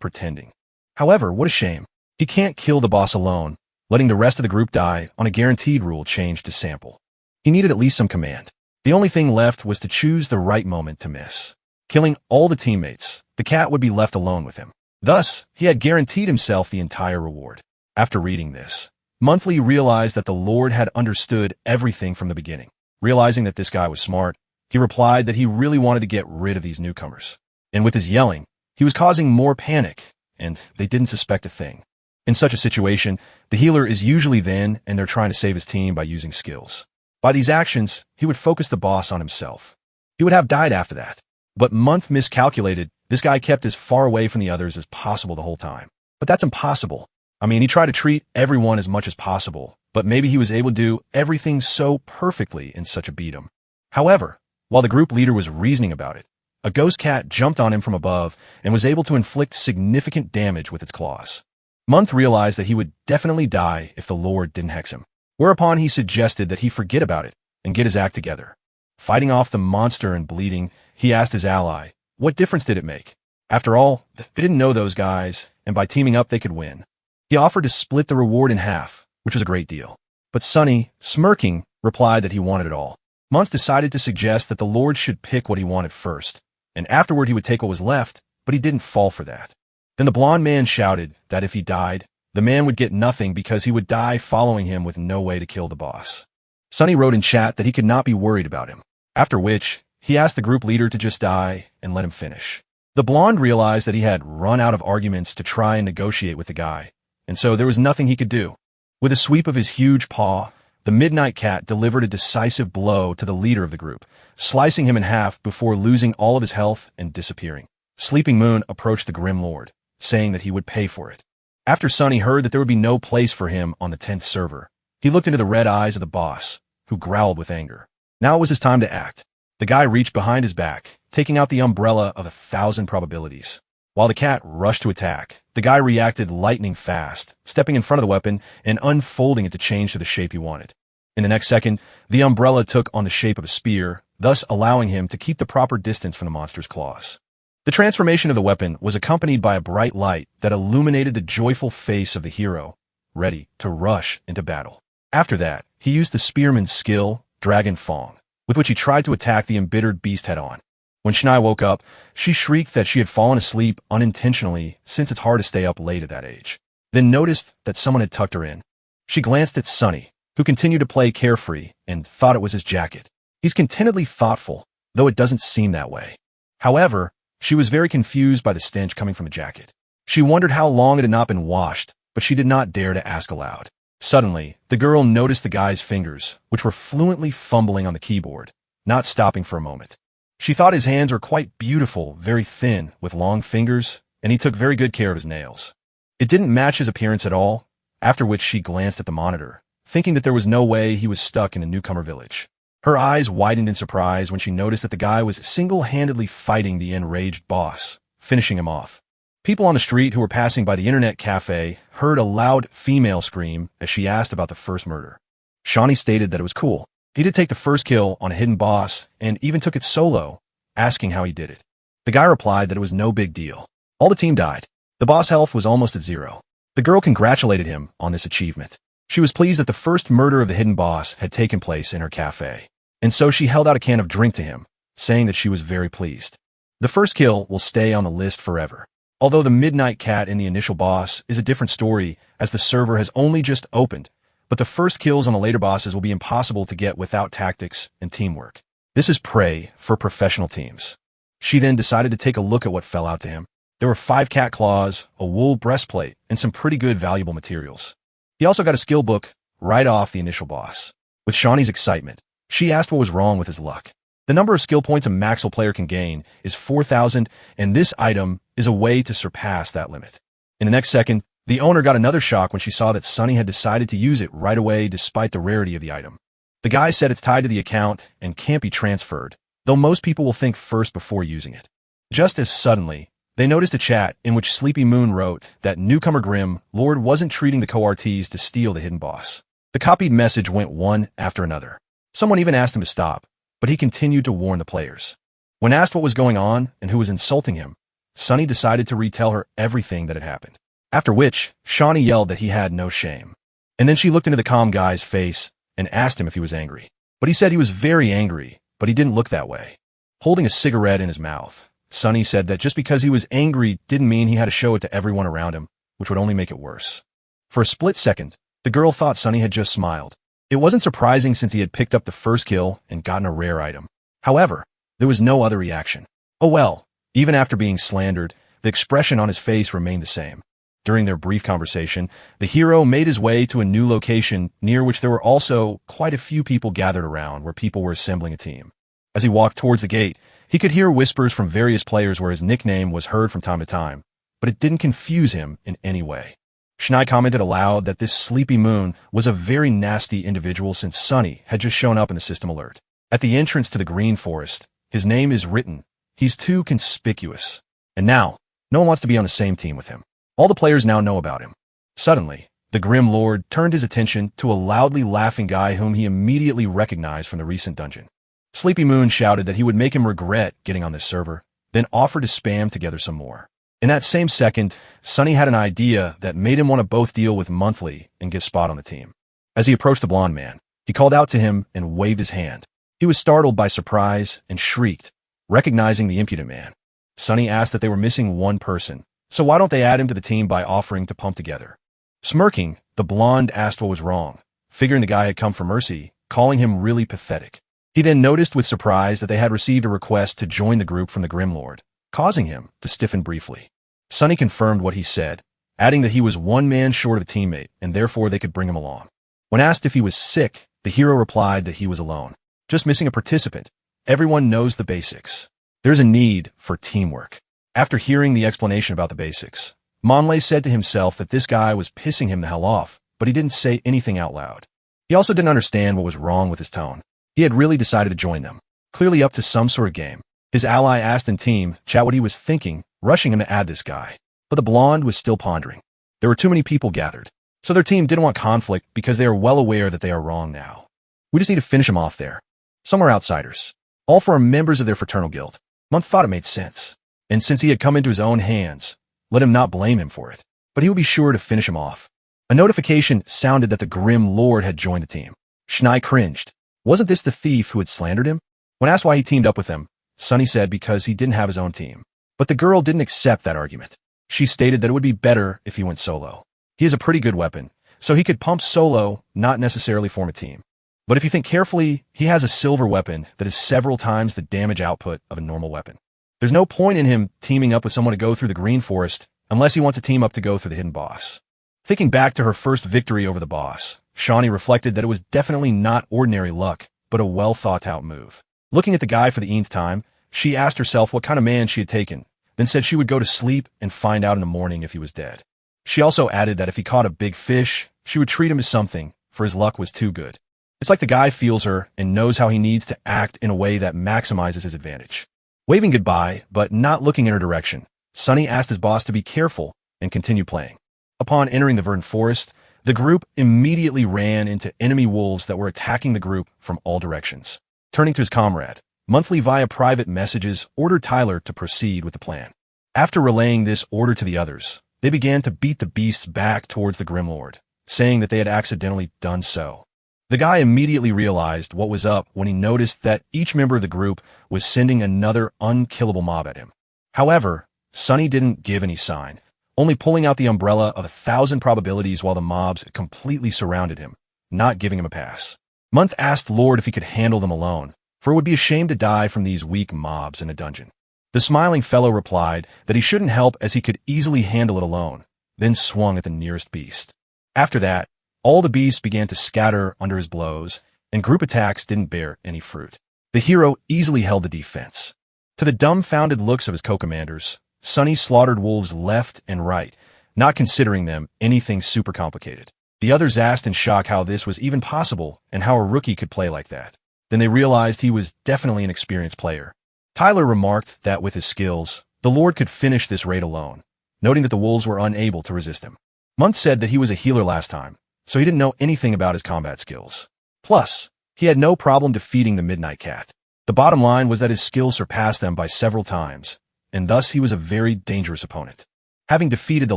Speaker 1: pretending. However, what a shame. He can't kill the boss alone, letting the rest of the group die on a guaranteed rule changed to sample. He needed at least some command. The only thing left was to choose the right moment to miss. Killing all the teammates, the cat would be left alone with him. Thus, he had guaranteed himself the entire reward. After reading this, Monthly realized that the Lord had understood everything from the beginning. Realizing that this guy was smart, he replied that he really wanted to get rid of these newcomers. And with his yelling, he was causing more panic, and they didn't suspect a thing. In such a situation, the healer is usually then, and they're trying to save his team by using skills. By these actions, he would focus the boss on himself. He would have died after that. But Month miscalculated. This guy kept as far away from the others as possible the whole time. But that's impossible. I mean, he tried to treat everyone as much as possible, but maybe he was able to do everything so perfectly in such a beat-em. However, while the group leader was reasoning about it, a ghost cat jumped on him from above and was able to inflict significant damage with its claws. Month realized that he would definitely die if the Lord didn't hex him, whereupon he suggested that he forget about it and get his act together. Fighting off the monster and bleeding, he asked his ally, what difference did it make? After all, they didn't know those guys, and by teaming up they could win. He offered to split the reward in half, which was a great deal. But Sunny, smirking, replied that he wanted it all. Month decided to suggest that the Lord should pick what he wanted first, and afterward he would take what was left, but he didn't fall for that. Then the blonde man shouted that if he died, the man would get nothing because he would die following him with no way to kill the boss. Sunny wrote in chat that he could not be worried about him, after which he asked the group leader to just die and let him finish. The blonde realized that he had run out of arguments to try and negotiate with the guy, and so there was nothing he could do. With a sweep of his huge paw, the Midnight Cat delivered a decisive blow to the leader of the group, slicing him in half before losing all of his health and disappearing. Sleeping Moon approached the Grim Lord, saying that he would pay for it. After Sunny heard that there would be no place for him on the 10th server, he looked into the red eyes of the boss, who growled with anger. Now it was his time to act. The guy reached behind his back, taking out the umbrella of 1,000 probabilities. While the cat rushed to attack, the guy reacted lightning fast, stepping in front of the weapon and unfolding it to change to the shape he wanted. In the next second, the umbrella took on the shape of a spear, thus allowing him to keep the proper distance from the monster's claws. The transformation of the weapon was accompanied by a bright light that illuminated the joyful face of the hero, ready to rush into battle. After that, he used the spearman's skill, Dragon Fong, with which he tried to attack the embittered beast head-on. When Shania woke up, she shrieked that she had fallen asleep unintentionally since it's hard to stay up late at that age, then noticed that someone had tucked her in. She glanced at Sunny, who continued to play carefree, and thought it was his jacket. He's contentedly thoughtful, though it doesn't seem that way. However, she was very confused by the stench coming from the jacket. She wondered how long it had not been washed, but she did not dare to ask aloud. Suddenly, the girl noticed the guy's fingers, which were fluently fumbling on the keyboard, not stopping for a moment. She thought his hands were quite beautiful, very thin, with long fingers, and he took very good care of his nails. It didn't match his appearance at all, after which she glanced at the monitor, thinking that there was no way he was stuck in a newcomer village. Her eyes widened in surprise when she noticed that the guy was single-handedly fighting the enraged boss, finishing him off. People on the street who were passing by the internet cafe heard a loud female scream as she asked about the first murder. Shawnee stated that it was cool. He did take the first kill on a hidden boss and even took it solo, asking how he did it. The guy replied that it was no big deal. All the team died. The boss health was almost at 0. The girl congratulated him on this achievement. She was pleased that the first murder of the hidden boss had taken place in her cafe, and so she held out a can of drink to him, saying that she was very pleased. The first kill will stay on the list forever. Although the Midnight Cat in the initial boss is a different story, as the server has only just opened, but the first kills on the later bosses will be impossible to get without tactics and teamwork. This is prey for professional teams. She then decided to take a look at what fell out to him. There were 5 cat claws, a wool breastplate, and some pretty good valuable materials. He also got a skill book right off the initial boss. With Shawnee's excitement, she asked what was wrong with his luck. The number of skill points a Maxwell player can gain is 4,000, and this item is a way to surpass that limit. In the next second, the owner got another shock when she saw that Sunny had decided to use it right away despite the rarity of the item. The guy said it's tied to the account and can't be transferred, though most people will think first before using it. Just as suddenly, they noticed a chat in which Sleepy Moon wrote that newcomer Grim Lord wasn't treating the co-RTs to steal the hidden boss. The copied message went one after another. Someone even asked him to stop, but he continued to warn the players. When asked what was going on and who was insulting him, Sunny decided to retell her everything that had happened. After which, Shawnee yelled that he had no shame. And then she looked into the calm guy's face and asked him if he was angry. But he said he was very angry, but he didn't look that way. Holding a cigarette in his mouth, Sunny said that just because he was angry didn't mean he had to show it to everyone around him, which would only make it worse. For a split second, the girl thought Sunny had just smiled. It wasn't surprising since he had picked up the first kill and gotten a rare item. However, there was no other reaction. Oh well, even after being slandered, the expression on his face remained the same. During their brief conversation, the hero made his way to a new location near which there were also quite a few people gathered around where people were assembling a team. As he walked towards the gate, he could hear whispers from various players where his nickname was heard from time to time, but it didn't confuse him in any way. Schnei commented aloud that this Sleepy Moon was a very nasty individual since Sunny had just shown up in the system alert. At the entrance to the Green Forest, his name is written. He's too conspicuous. And now, no one wants to be on the same team with him. All the players now know about him. Suddenly, the Grim Lord turned his attention to a loudly laughing guy whom he immediately recognized from the recent dungeon. Sleepy Moon shouted that he would make him regret getting on this server, then offered to spam together some more. In that same second, Sunny had an idea that made him want to both deal with Monthly and get Spot on the team. As he approached the blonde man, he called out to him and waved his hand. He was startled by surprise and shrieked, recognizing the impudent man. Sunny asked that they were missing one person, so why don't they add him to the team by offering to pump together? Smirking, the blonde asked what was wrong, figuring the guy had come for mercy, calling him really pathetic. He then noticed with surprise that they had received a request to join the group from the Grimlord, causing him to stiffen briefly. Sunny confirmed what he said, adding that he was one man short of a teammate and therefore they could bring him along. When asked if he was sick, the hero replied that he was alone, just missing a participant. Everyone knows the basics. There's a need for teamwork. After hearing the explanation about the basics, Monlay said to himself that this guy was pissing him the hell off, but he didn't say anything out loud. He also didn't understand what was wrong with his tone. He had really decided to join them, clearly up to some sort of game. His ally asked in team chat what he was thinking, rushing him to add this guy. But the blonde was still pondering. There were too many people gathered, so their team didn't want conflict because they are well aware that they are wrong now. We just need to finish him off there. Some are outsiders. All four are members of their fraternal guild. Month thought it made sense. And since he had come into his own hands, let him not blame him for it. But he would be sure to finish him off. A notification sounded that the Grim Lord had joined the team. Schnei cringed. Wasn't this the thief who had slandered him? When asked why he teamed up with them, Sunny said because he didn't have his own team. But the girl didn't accept that argument. She stated that it would be better if he went solo. He has a pretty good weapon, so he could pump solo, not necessarily form a team. But if you think carefully, he has a silver weapon that is several times the damage output of a normal weapon. There's no point in him teaming up with someone to go through the Green Forest unless he wants a team up to go through the hidden boss. Thinking back to her first victory over the boss, Shawnee reflected that it was definitely not ordinary luck, but a well-thought-out move. Looking at the guy for the nth time, she asked herself what kind of man she had taken, then said she would go to sleep and find out in the morning if he was dead. She also added that if he caught a big fish, she would treat him as something, for his luck was too good. It's like the guy feels her and knows how he needs to act in a way that maximizes his advantage. Waving goodbye, but not looking in her direction, Sunny asked his boss to be careful and continue playing. Upon entering the Verdant Forest, the group immediately ran into enemy wolves that were attacking the group from all directions. Turning to his comrade, Monthly via private messages ordered Tyler to proceed with the plan. After relaying this order to the others, they began to beat the beasts back towards the Grimlord, saying that they had accidentally done so. The guy immediately realized what was up when he noticed that each member of the group was sending another unkillable mob at him. However, Sunny didn't give any sign, only pulling out the umbrella of 1,000 probabilities while the mobs completely surrounded him, not giving him a pass. Month asked Lord if he could handle them alone, for it would be a shame to die from these weak mobs in a dungeon. The smiling fellow replied that he shouldn't help as he could easily handle it alone, then swung at the nearest beast. After that, all the beasts began to scatter under his blows, and group attacks didn't bear any fruit. The hero easily held the defense. To the dumbfounded looks of his co-commanders, Sunny slaughtered wolves left and right, not considering them anything super complicated. The others asked in shock how this was even possible and how a rookie could play like that. Then they realized he was definitely an experienced player. Tyler remarked that with his skills, the Lord could finish this raid alone, noting that the wolves were unable to resist him. Month said that he was a healer last time, so he didn't know anything about his combat skills. Plus, He had no problem defeating the Midnight Cat. The bottom line was that his skills surpassed them by several times, and thus he was a very dangerous opponent. Having defeated the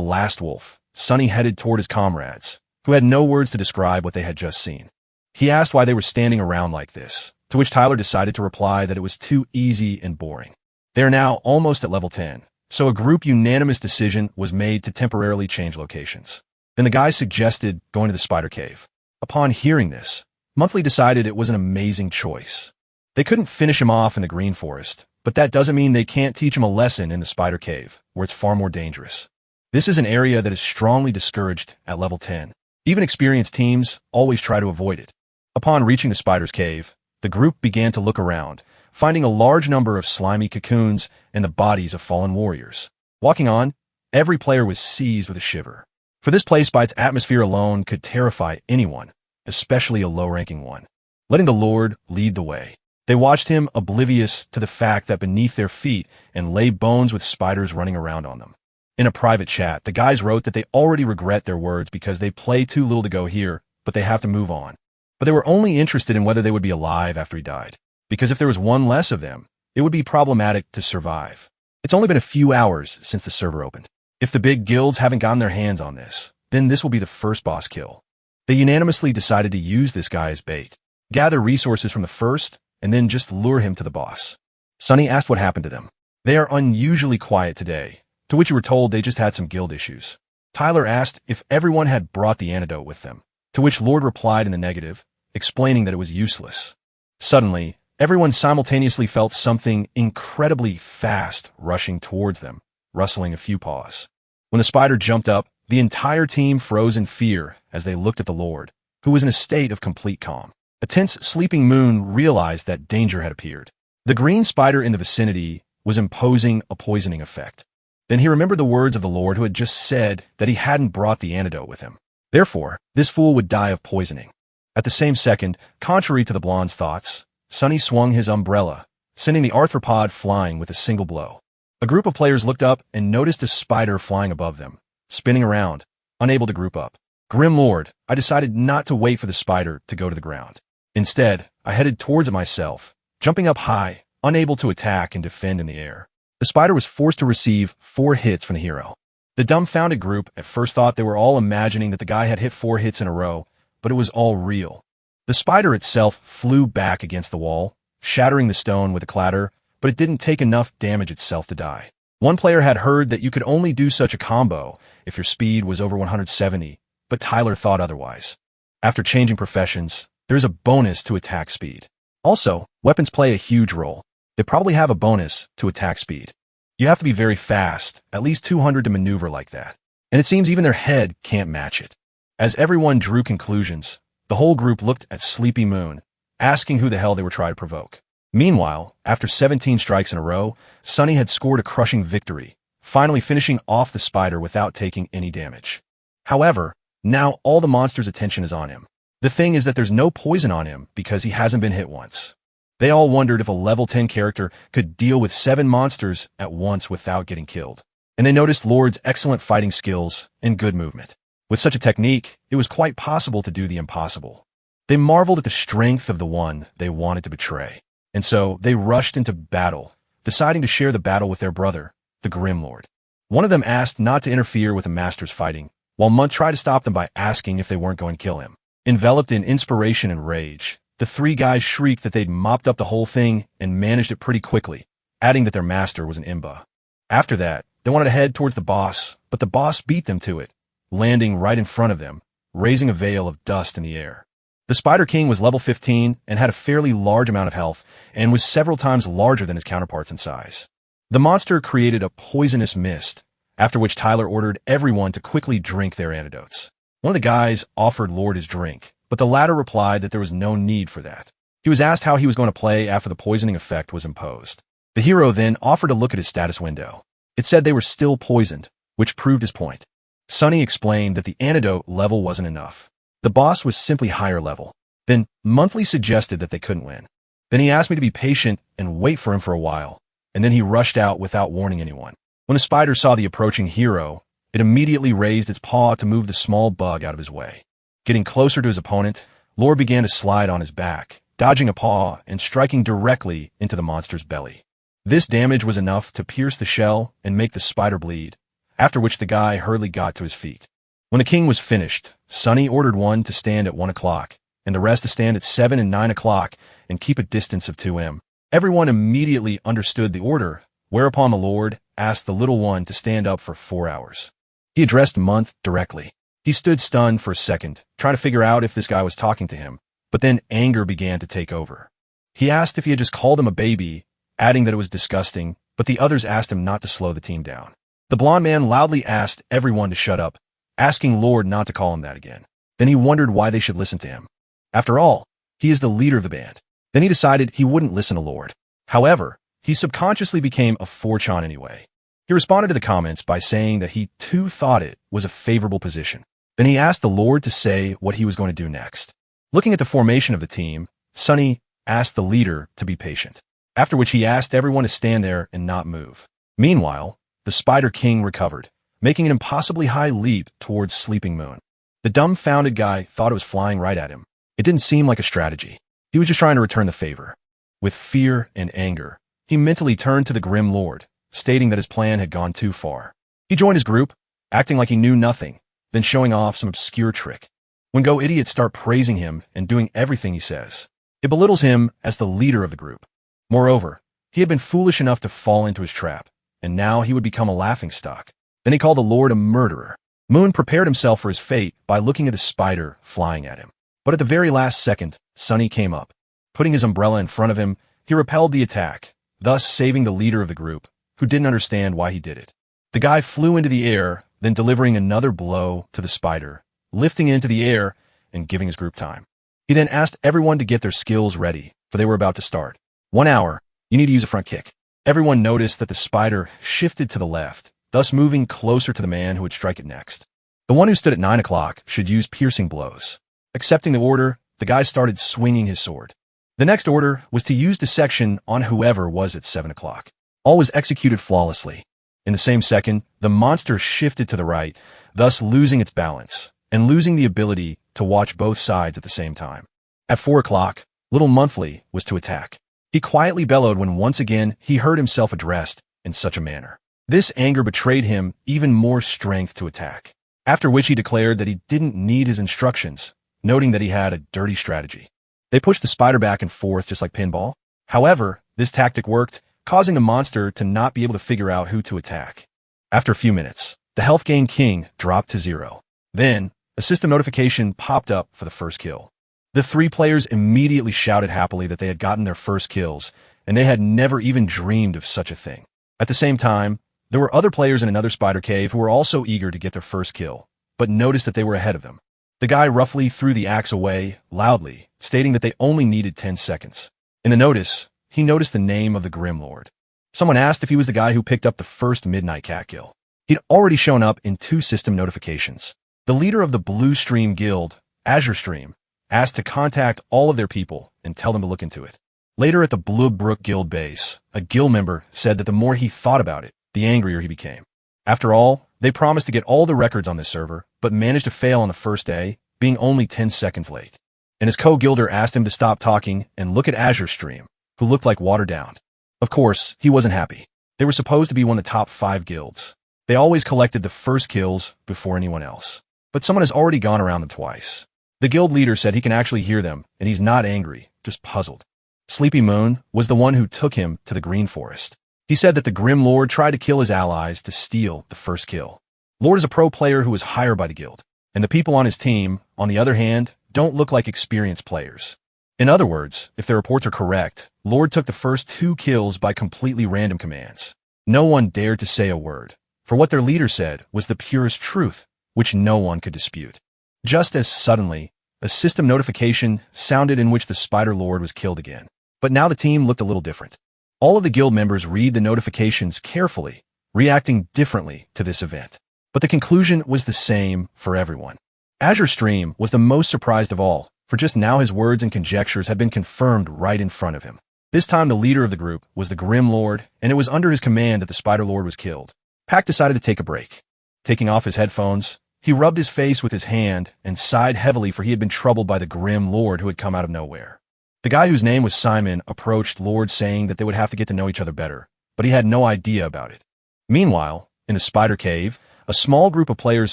Speaker 1: last wolf, Sunny headed toward his comrades, who had no words to describe what they had just seen. He asked why they were standing around like this, to which Tyler decided to reply that it was too easy and boring. They are now almost at level 10, so a group unanimous decision was made to temporarily change locations. Then the guys suggested going to the spider cave. Upon hearing this, Monthly decided it was an amazing choice. They couldn't finish him off in the green forest, but that doesn't mean they can't teach him a lesson in the spider cave, where it's far more dangerous. This is an area that is strongly discouraged at level 10. Even experienced teams always try to avoid it. Upon reaching the spider's cave, the group began to look around, finding a large number of slimy cocoons and the bodies of fallen warriors. Walking on, every player was seized with a shiver. For this place by its atmosphere alone could terrify anyone, especially a low-ranking one. Letting the Lord lead the way, they watched him oblivious to the fact that beneath their feet and lay bones with spiders running around on them. In a private chat, the guys wrote that they already regret their words because they play too little to go here, but they have to move on. But they were only interested in whether they would be alive after he died, because if there was one less of them, it would be problematic to survive. It's only been a few hours since the server opened. If the big guilds haven't gotten their hands on this, then this will be the first boss kill. They unanimously decided to use this guy as bait, gather resources from the first, and then just lure him to the boss. Sunny asked what happened to them. They are unusually quiet today, to which you were told they just had some guild issues. Tyler asked if everyone had brought the antidote with them, to which Lord replied in the negative, explaining that it was useless. Suddenly, everyone simultaneously felt something incredibly fast rushing towards them, rustling a few paws. When the spider jumped up, the entire team froze in fear as they looked at the Lord, who was in a state of complete calm. A tense, sleeping Moon realized that danger had appeared. The green spider in the vicinity was imposing a poisoning effect. Then he remembered the words of the Lord who had just said that he hadn't brought the antidote with him. Therefore, this fool would die of poisoning. At the same second, contrary to the blonde's thoughts, Sunny swung his umbrella, sending the arthropod flying with a single blow. A group of players looked up and noticed a spider flying above them, spinning around, unable to group up. Grim Lord, I decided not to wait for the spider to go to the ground. Instead, I headed towards it myself, jumping up high, unable to attack and defend in the air. The spider was forced to receive 4 hits from the hero. The dumbfounded group at first thought they were all imagining that the guy had hit 4 hits in a row, but it was all real. The spider itself flew back against the wall, shattering the stone with a clatter, but it didn't take enough damage itself to die. One player had heard that you could only do such a combo if your speed was over 170, but Tyler thought otherwise. After changing professions, there is a bonus to attack speed. Also, weapons play a huge role. They probably have a bonus to attack speed. You have to be very fast, at least 200 to maneuver like that. And it seems even their head can't match it. As everyone drew conclusions, the whole group looked at Sleepy Moon, asking who the hell they were trying to provoke. Meanwhile, after 17 strikes in a row, Sunny had scored a crushing victory, finally finishing off the spider without taking any damage. However, now all the monster's attention is on him. The thing is that there's no poison on him because he hasn't been hit once. They all wondered if a level 10 character could deal with 7 monsters at once without getting killed. And they noticed Lord's excellent fighting skills and good movement. With such a technique, it was quite possible to do the impossible. They marveled at the strength of the one they wanted to betray. And so they rushed into battle, deciding to share the battle with their brother, the Grim Lord. One of them asked not to interfere with the master's fighting, while Month tried to stop them by asking if they weren't going to kill him. Enveloped in inspiration and rage, the 3 guys shrieked that they'd mopped up the whole thing and managed it pretty quickly, adding that their master was an imba. After that, they wanted to head towards the boss, but the boss beat them to it, landing right in front of them, raising a veil of dust in the air. The Spider King was level 15 and had a fairly large amount of health and was several times larger than his counterparts in size. The monster created a poisonous mist, after which Tyler ordered everyone to quickly drink their antidotes. One of the guys offered Lord his drink, but the latter replied that there was no need for that. He was asked how he was going to play after the poisoning effect was imposed. The hero then offered to look at his status window. It said they were still poisoned, which proved his point. Sunny explained that the antidote level wasn't enough. The boss was simply higher level. Then Monthly suggested that they couldn't win. Then he asked me to be patient and wait for him for a while, and then he rushed out without warning anyone. When the spider saw the approaching hero, it immediately raised its paw to move the small bug out of his way. Getting closer to his opponent, Lord began to slide on his back, dodging a paw and striking directly into the monster's belly. This damage was enough to pierce the shell and make the spider bleed, after which the guy hurriedly got to his feet. When the king was finished, Sunny ordered one to stand at 1 o'clock, and the rest to stand at 7 and 9 o'clock and keep a distance of 2 m. Everyone immediately understood the order, whereupon the Lord asked the little one to stand up for 4 hours. He addressed Month directly. He stood stunned for a second, trying to figure out if this guy was talking to him, but then anger began to take over. He asked if he had just called him a baby, adding that it was disgusting, but the others asked him not to slow the team down. The blonde man loudly asked everyone to shut up, asking Lord not to call him that again. Then he wondered why they should listen to him. After all, he is the leader of the band. Then he decided he wouldn't listen to Lord. However, he subconsciously became a 4chan anyway. He responded to the comments by saying that he too thought it was a favorable position. Then he asked the Lord to say what he was going to do next. Looking at the formation of the team, Sunny asked the leader to be patient, after which he asked everyone to stand there and not move. Meanwhile, the Spider King recovered, making an impossibly high leap towards Sleeping Moon. The dumbfounded guy thought it was flying right at him. It didn't seem like a strategy. He was just trying to return the favor. With fear and anger, he mentally turned to the Grim Lord, stating that his plan had gone too far. He joined his group, acting like he knew nothing, then showing off some obscure trick. When Go idiots start praising him and doing everything he says, it belittles him as the leader of the group. Moreover, he had been foolish enough to fall into his trap, and now he would become a laughingstock. Then he called the Lord a murderer. Moon prepared himself for his fate by looking at the spider flying at him. But at the very last second, Sunny came up. Putting his umbrella in front of him, he repelled the attack, thus saving the leader of the group, who didn't understand why he did it. The guy flew into the air, then delivering another blow to the spider, lifting into the air and giving his group time. He then asked everyone to get their skills ready, for they were about to start. 1 hour, you need to use a front kick. Everyone noticed that the spider shifted to the left, thus moving closer to the man who would strike it next. The one who stood at 9 o'clock should use piercing blows. Accepting the order, the guy started swinging his sword. The next order was to use dissection on whoever was at 7 o'clock. All was executed flawlessly. In the same second, the monster shifted to the right, thus losing its balance, and losing the ability to watch both sides at the same time. At 4 o'clock, Little Monthly was to attack. He quietly bellowed when once again he heard himself addressed in such a manner. This anger betrayed him even more strength to attack, after which he declared that he didn't need his instructions, noting that he had a dirty strategy. They pushed the spider back and forth just like pinball. However, this tactic worked, causing the monster to not be able to figure out who to attack. After a few minutes, the health gain king dropped to 0. Then, a system notification popped up for the first kill. The 3 players immediately shouted happily that they had gotten their first kills, and they had never even dreamed of such a thing. At the same time, there were other players in another spider cave who were also eager to get their first kill, but noticed that they were ahead of them. The guy roughly threw the axe away, loudly, stating that they only needed 10 seconds. In the notice, he noticed the name of the Grim Lord. Someone asked if he was the guy who picked up the first Midnight Cat kill. He'd already shown up in 2 system notifications. The leader of the Blue Stream Guild, Azure Stream, asked to contact all of their people and tell them to look into it. Later at the Blue Brook Guild base, a guild member said that the more he thought about it, the angrier he became. After all, they promised to get all the records on this server, but managed to fail on the first day, being only 10 seconds late. And his co-guilder asked him to stop talking and look at Azure Stream, who looked like watered down. Of course, he wasn't happy. They were supposed to be one of the top 5 guilds. They always collected the first kills before anyone else. But someone has already gone around them twice. The guild leader said he can actually hear them, and he's not angry, just puzzled. Sleepy Moon was the one who took him to the Green Forest. He said that the Grim Lord tried to kill his allies to steal the first kill. Lord is a pro player who was hired by the guild, and the people on his team, on the other hand, don't look like experienced players. In other words, if their reports are correct, Lord took the first 2 kills by completely random commands. No one dared to say a word, for what their leader said was the purest truth, which no one could dispute. Just as suddenly, a system notification sounded in which the Spider Lord was killed again. But now the team looked a little different. All of the guild members read the notifications carefully, reacting differently to this event. But the conclusion was the same for everyone. Azure Stream was the most surprised of all, for just now his words and conjectures had been confirmed right in front of him. This time the leader of the group was the Grim Lord, and it was under his command that the Spider Lord was killed. Pac decided to take a break. Taking off his headphones, he rubbed his face with his hand and sighed heavily, for he had been troubled by the Grim Lord who had come out of nowhere. The guy whose name was Simon approached Lord saying that they would have to get to know each other better, but he had no idea about it. Meanwhile, in the spider cave, a small group of players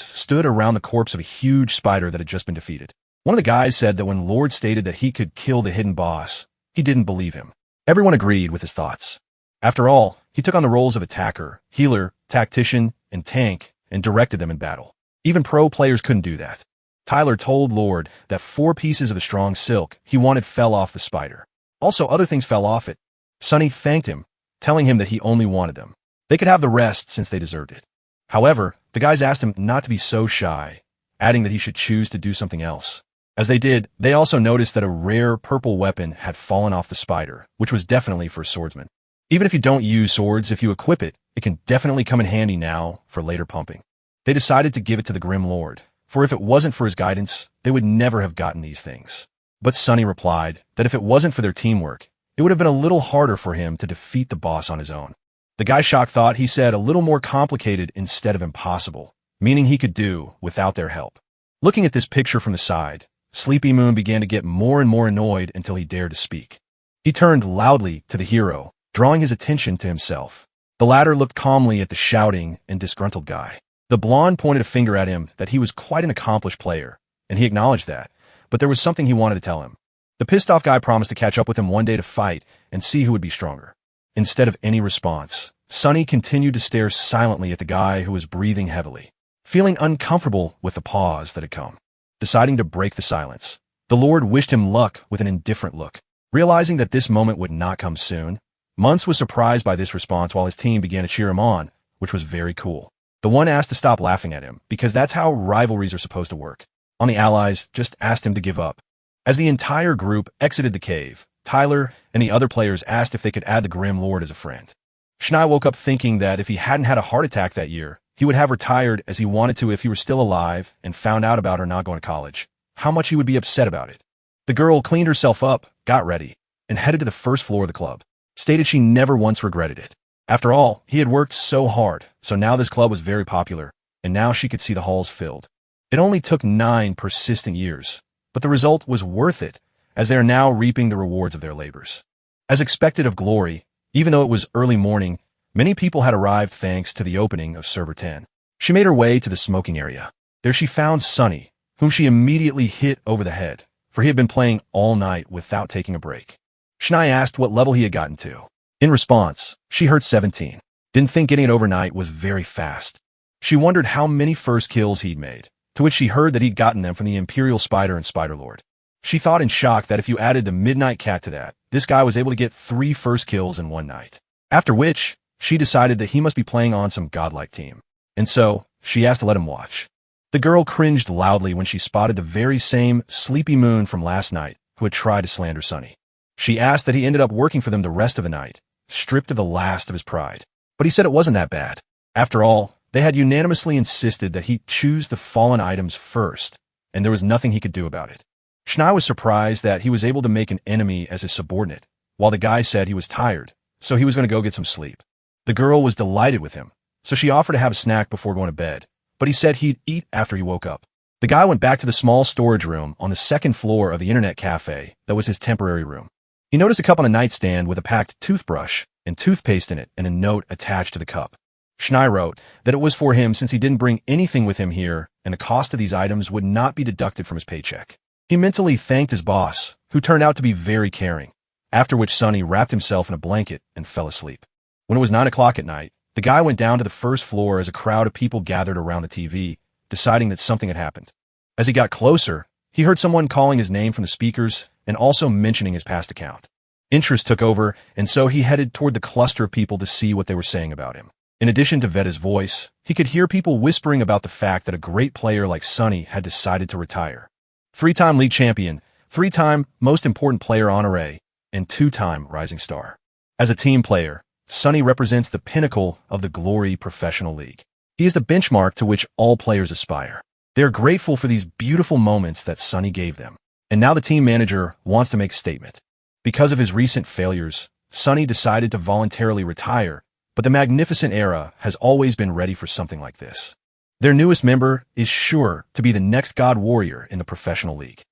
Speaker 1: stood around the corpse of a huge spider that had just been defeated. One of the guys said that when Lord stated that he could kill the hidden boss, he didn't believe him. Everyone agreed with his thoughts. After all, he took on the roles of attacker, healer, tactician, and tank, and directed them in battle. Even pro players couldn't do that. Tyler told Lord that 4 pieces of the strong silk he wanted fell off the spider. Also, other things fell off it. Sunny thanked him, telling him that he only wanted them. They could have the rest since they deserved it. However, the guys asked him not to be so shy, adding that he should choose to do something else. As they did, they also noticed that a rare purple weapon had fallen off the spider, which was definitely for a swordsman. Even if you don't use swords, if you equip it, it can definitely come in handy now for later pumping. They decided to give it to the Grim Lord, for if it wasn't for his guidance, they would never have gotten these things. But Sunny replied that if it wasn't for their teamwork, it would have been a little harder for him to defeat the boss on his own. The guy shocked thought he said a little more complicated instead of impossible, meaning he could do without their help. Looking at this picture from the side, Sleepy Moon began to get more and more annoyed until he dared to speak. He turned loudly to the hero, drawing his attention to himself. The latter looked calmly at the shouting and disgruntled guy. The blonde pointed a finger at him that he was quite an accomplished player, and he acknowledged that, but there was something he wanted to tell him. The pissed-off guy promised to catch up with him one day to fight and see who would be stronger. Instead of any response, Sunny continued to stare silently at the guy who was breathing heavily, feeling uncomfortable with the pause that had come. Deciding to break the silence, the Lord wished him luck with an indifferent look. Realizing that this moment would not come soon, Muntz was surprised by this response while his team began to cheer him on, which was very cool. The one asked to stop laughing at him, because that's how rivalries are supposed to work. On the allies, just asked him to give up. As the entire group exited the cave, Tyler and the other players asked if they could add the Grim Lord as a friend. Schnei woke up thinking that if he hadn't had a heart attack that year, he would have retired as he wanted to if he were still alive and found out about her not going to college. How much he would be upset about it. The girl cleaned herself up, got ready, and headed to the first floor of the club. Stated she never once regretted it. After all, he had worked so hard, so now this club was very popular, and now she could see the halls filled. It only took 9 persistent years, but the result was worth it, as they are now reaping the rewards of their labors. As expected of Glory, even though it was early morning, many people had arrived thanks to the opening of Server 10. She made her way to the smoking area. There she found Sunny, whom she immediately hit over the head, for he had been playing all night without taking a break. Schnei asked what level he had gotten to. In response, she heard 17. Didn't think getting it overnight was very fast. She wondered how many first kills he'd made, to which she heard that he'd gotten them from the Imperial Spider and Spider-Lord. She thought in shock that if you added the Midnight Cat to that, this guy was able to get 3 first kills in one night. After which, she decided that he must be playing on some godlike team. And so, she asked to let him watch. The girl cringed loudly when she spotted the very same Sleepy Moon from last night who had tried to slander Sunny. She asked that he ended up working for them the rest of the night, stripped of the last of his pride. But he said it wasn't that bad. After all, they had unanimously insisted that he choose the fallen items first, and there was nothing he could do about it. Schnei was surprised that he was able to make an enemy as his subordinate, while the guy said he was tired, so he was going to go get some sleep. The girl was delighted with him, so she offered to have a snack before going to bed, but he said he'd eat after he woke up. The guy went back to the small storage room on the 2nd floor of the internet cafe that was his temporary room. He noticed a cup on a nightstand with a packed toothbrush and toothpaste in it and a note attached to the cup. Schnei wrote that it was for him since he didn't bring anything with him here and the cost of these items would not be deducted from his paycheck. He mentally thanked his boss, who turned out to be very caring, after which Sunny wrapped himself in a blanket and fell asleep. When it was 9 o'clock at night, the guy went down to the first floor as a crowd of people gathered around the TV, deciding that something had happened. As he got closer, he heard someone calling his name from the speakers and also mentioning his past account. Interest took over, and so he headed toward the cluster of people to see what they were saying about him. In addition to Veda's voice, he could hear people whispering about the fact that a great player like Sunny had decided to retire. 3-time league champion, 3-time most important player honoré, and 2-time rising star. As a team player, Sunny represents the pinnacle of the Glory Professional League. He is the benchmark to which all players aspire. They are grateful for these beautiful moments that Sunny gave them. And now the team manager wants to make a statement. Because of his recent failures, Sunny decided to voluntarily retire, but the Magnificent Era has always been ready for something like this. Their newest member is sure to be the next God Warrior in the Professional League.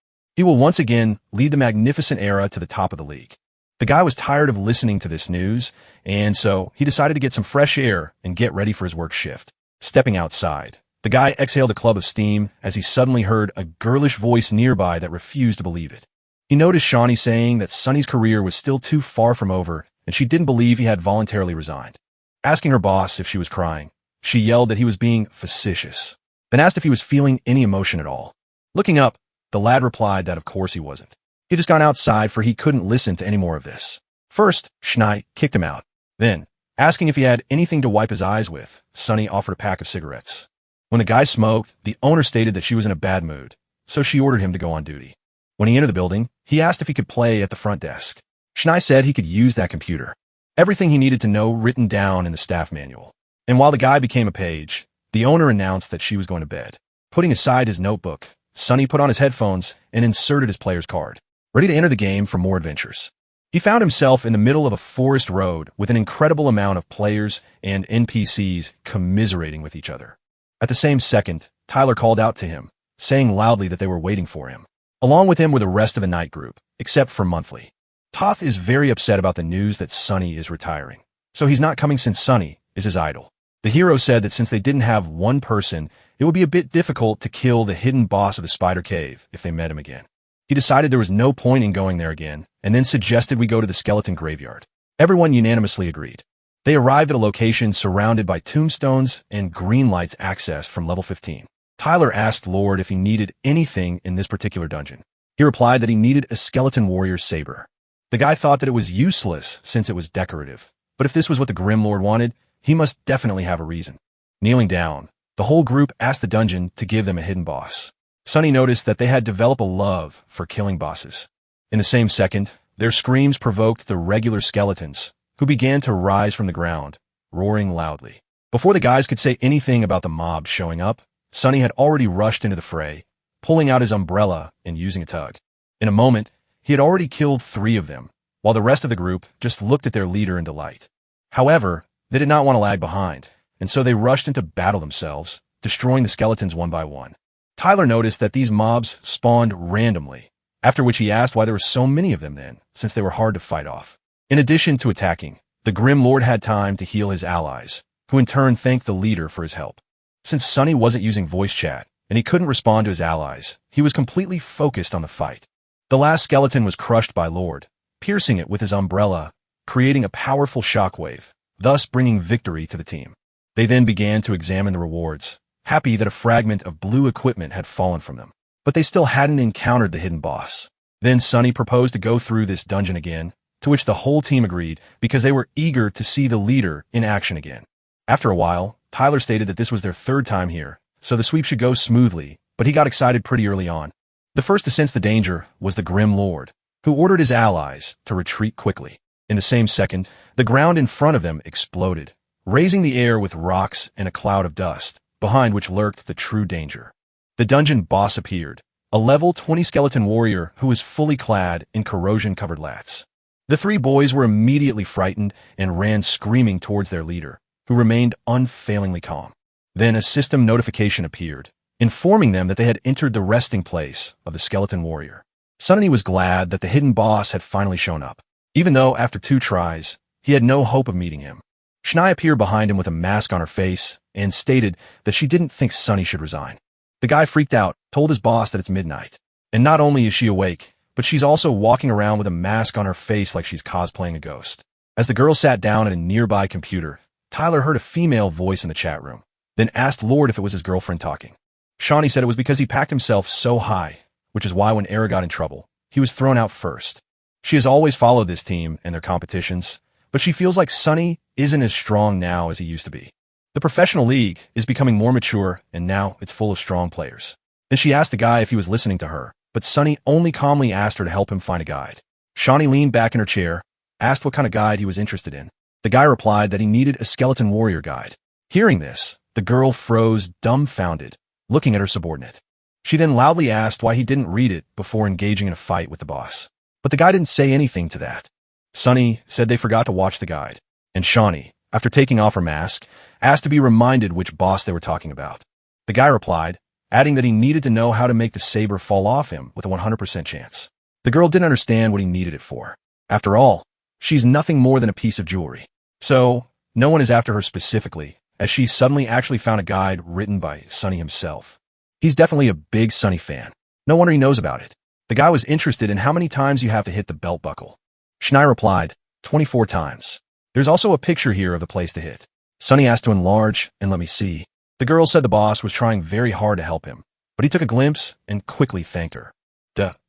Speaker 1: He will once again lead the magnificent era to the top of the league. The guy was tired of listening to this news, and so he decided to get some fresh air and get ready for his work shift. Stepping outside, the guy exhaled a club of steam as he suddenly heard a girlish voice nearby that refused to believe it. He noticed Shawnee saying that Sunny's career was still too far from over, and she didn't believe he had voluntarily resigned. Asking her boss if she was crying, she yelled that he was being facetious, then asked if he was feeling any emotion at all. Looking up, the lad replied that of course he wasn't. He had just gone outside for he couldn't listen to any more of this. First, Shawnee kicked him out. Then, asking if he had anything to wipe his eyes with, Sunny offered a pack of cigarettes. When the guy smoked, the owner stated that she was in a bad mood, so she ordered him to go on duty. When he entered the building, he asked if he could play at the front desk. Shawnee said he could use that computer. Everything he needed to know written down in the staff manual. And while the guy became a page, the owner announced that she was going to bed. Putting aside his notebook, Sunny put on his headphones and inserted his player's card, ready to enter the game for more adventures. He found himself in the middle of a forest road with an incredible amount of players and NPCs commiserating with each other. At the same second, Tyler called out to him, saying loudly that they were waiting for him. Along with him were the rest of the night group, except for Monthly. Toth is very upset about the news that Sunny is retiring, so he's not coming since Sunny is his idol. The hero said that since they didn't have one person, it would be a bit difficult to kill the hidden boss of the Spider Cave if they met him again. He decided there was no point in going there again, and then suggested we go to the skeleton graveyard. Everyone unanimously agreed. They arrived at a location surrounded by tombstones and green lights accessed from level 15. Tyler asked Lord if he needed anything in this particular dungeon. He replied that he needed a skeleton warrior's saber. The guy thought that it was useless since it was decorative, but if this was what the Grim Lord wanted, he must definitely have a reason. Kneeling down, the whole group asked the dungeon to give them a hidden boss. Sunny noticed that they had developed a love for killing bosses. In the same second, their screams provoked the regular skeletons, who began to rise from the ground, roaring loudly. Before the guys could say anything about the mob showing up, Sunny had already rushed into the fray, pulling out his umbrella and using a tug. In a moment, he had already killed 3 of them, while the rest of the group just looked at their leader in delight. However, they did not want to lag behind, and so they rushed into battle themselves, destroying the skeletons one by one. Tyler noticed that these mobs spawned randomly, after which he asked why there were so many of them then, since they were hard to fight off. In addition to attacking, the Grim Lord had time to heal his allies, who in turn thanked the leader for his help. Since Sunny wasn't using voice chat, and he couldn't respond to his allies, he was completely focused on the fight. The last skeleton was crushed by Lord, piercing it with his umbrella, creating a powerful shockwave, thus bringing victory to the team. They then began to examine the rewards, happy that a fragment of blue equipment had fallen from them. But they still hadn't encountered the hidden boss. Then Sunny proposed to go through this dungeon again, to which the whole team agreed because they were eager to see the leader in action again. After a while, Tyler stated that this was their 3rd time here, so the sweep should go smoothly, but he got excited pretty early on. The first to sense the danger was the Grim Lord, who ordered his allies to retreat quickly. In the same second, the ground in front of them exploded, raising the air with rocks and a cloud of dust, behind which lurked the true danger. The dungeon boss appeared, a level 20 skeleton warrior who was fully clad in corrosion-covered lats. The 3 boys were immediately frightened and ran screaming towards their leader, who remained unfailingly calm. Then a system notification appeared, informing them that they had entered the resting place of the skeleton warrior. Sunny was glad that the hidden boss had finally shown up, even though after 2 tries, he had no hope of meeting him. Shania appeared behind him with a mask on her face and stated that she didn't think Sunny should resign. The guy freaked out, told his boss that it's midnight. And not only is she awake, but she's also walking around with a mask on her face like she's cosplaying a ghost. As the girl sat down at a nearby computer, Tyler heard a female voice in the chat room, then asked Lord if it was his girlfriend talking. Shawnee said it was because he packed himself so high, which is why when Era got in trouble, he was thrown out first. She has always followed this team and their competitions, but she feels like Sunny isn't as strong now as he used to be. The professional league is becoming more mature, and now it's full of strong players. Then she asked the guy if he was listening to her, but Sunny only calmly asked her to help him find a guide. Shawnee leaned back in her chair, asked what kind of guide he was interested in. The guy replied that he needed a skeleton warrior guide. Hearing this, the girl froze dumbfounded, looking at her subordinate. She then loudly asked why he didn't read it before engaging in a fight with the boss. But the guy didn't say anything to that. Sunny said they forgot to watch the guide, and Shawnee, after taking off her mask, asked to be reminded which boss they were talking about. The guy replied, adding that he needed to know how to make the saber fall off him with a 100% chance. The girl didn't understand what he needed it for. After all, she's nothing more than a piece of jewelry. So, no one is after her specifically, as she suddenly actually found a guide written by Sunny himself. He's definitely a big Sunny fan. No wonder he knows about it. The guy was interested in how many times you have to hit the belt buckle. Schnei replied, 24 times. There's also a picture here of the place to hit. Sunny asked to enlarge and let me see. The girl said the boss was trying very hard to help him, but he took a glimpse and quickly thanked her.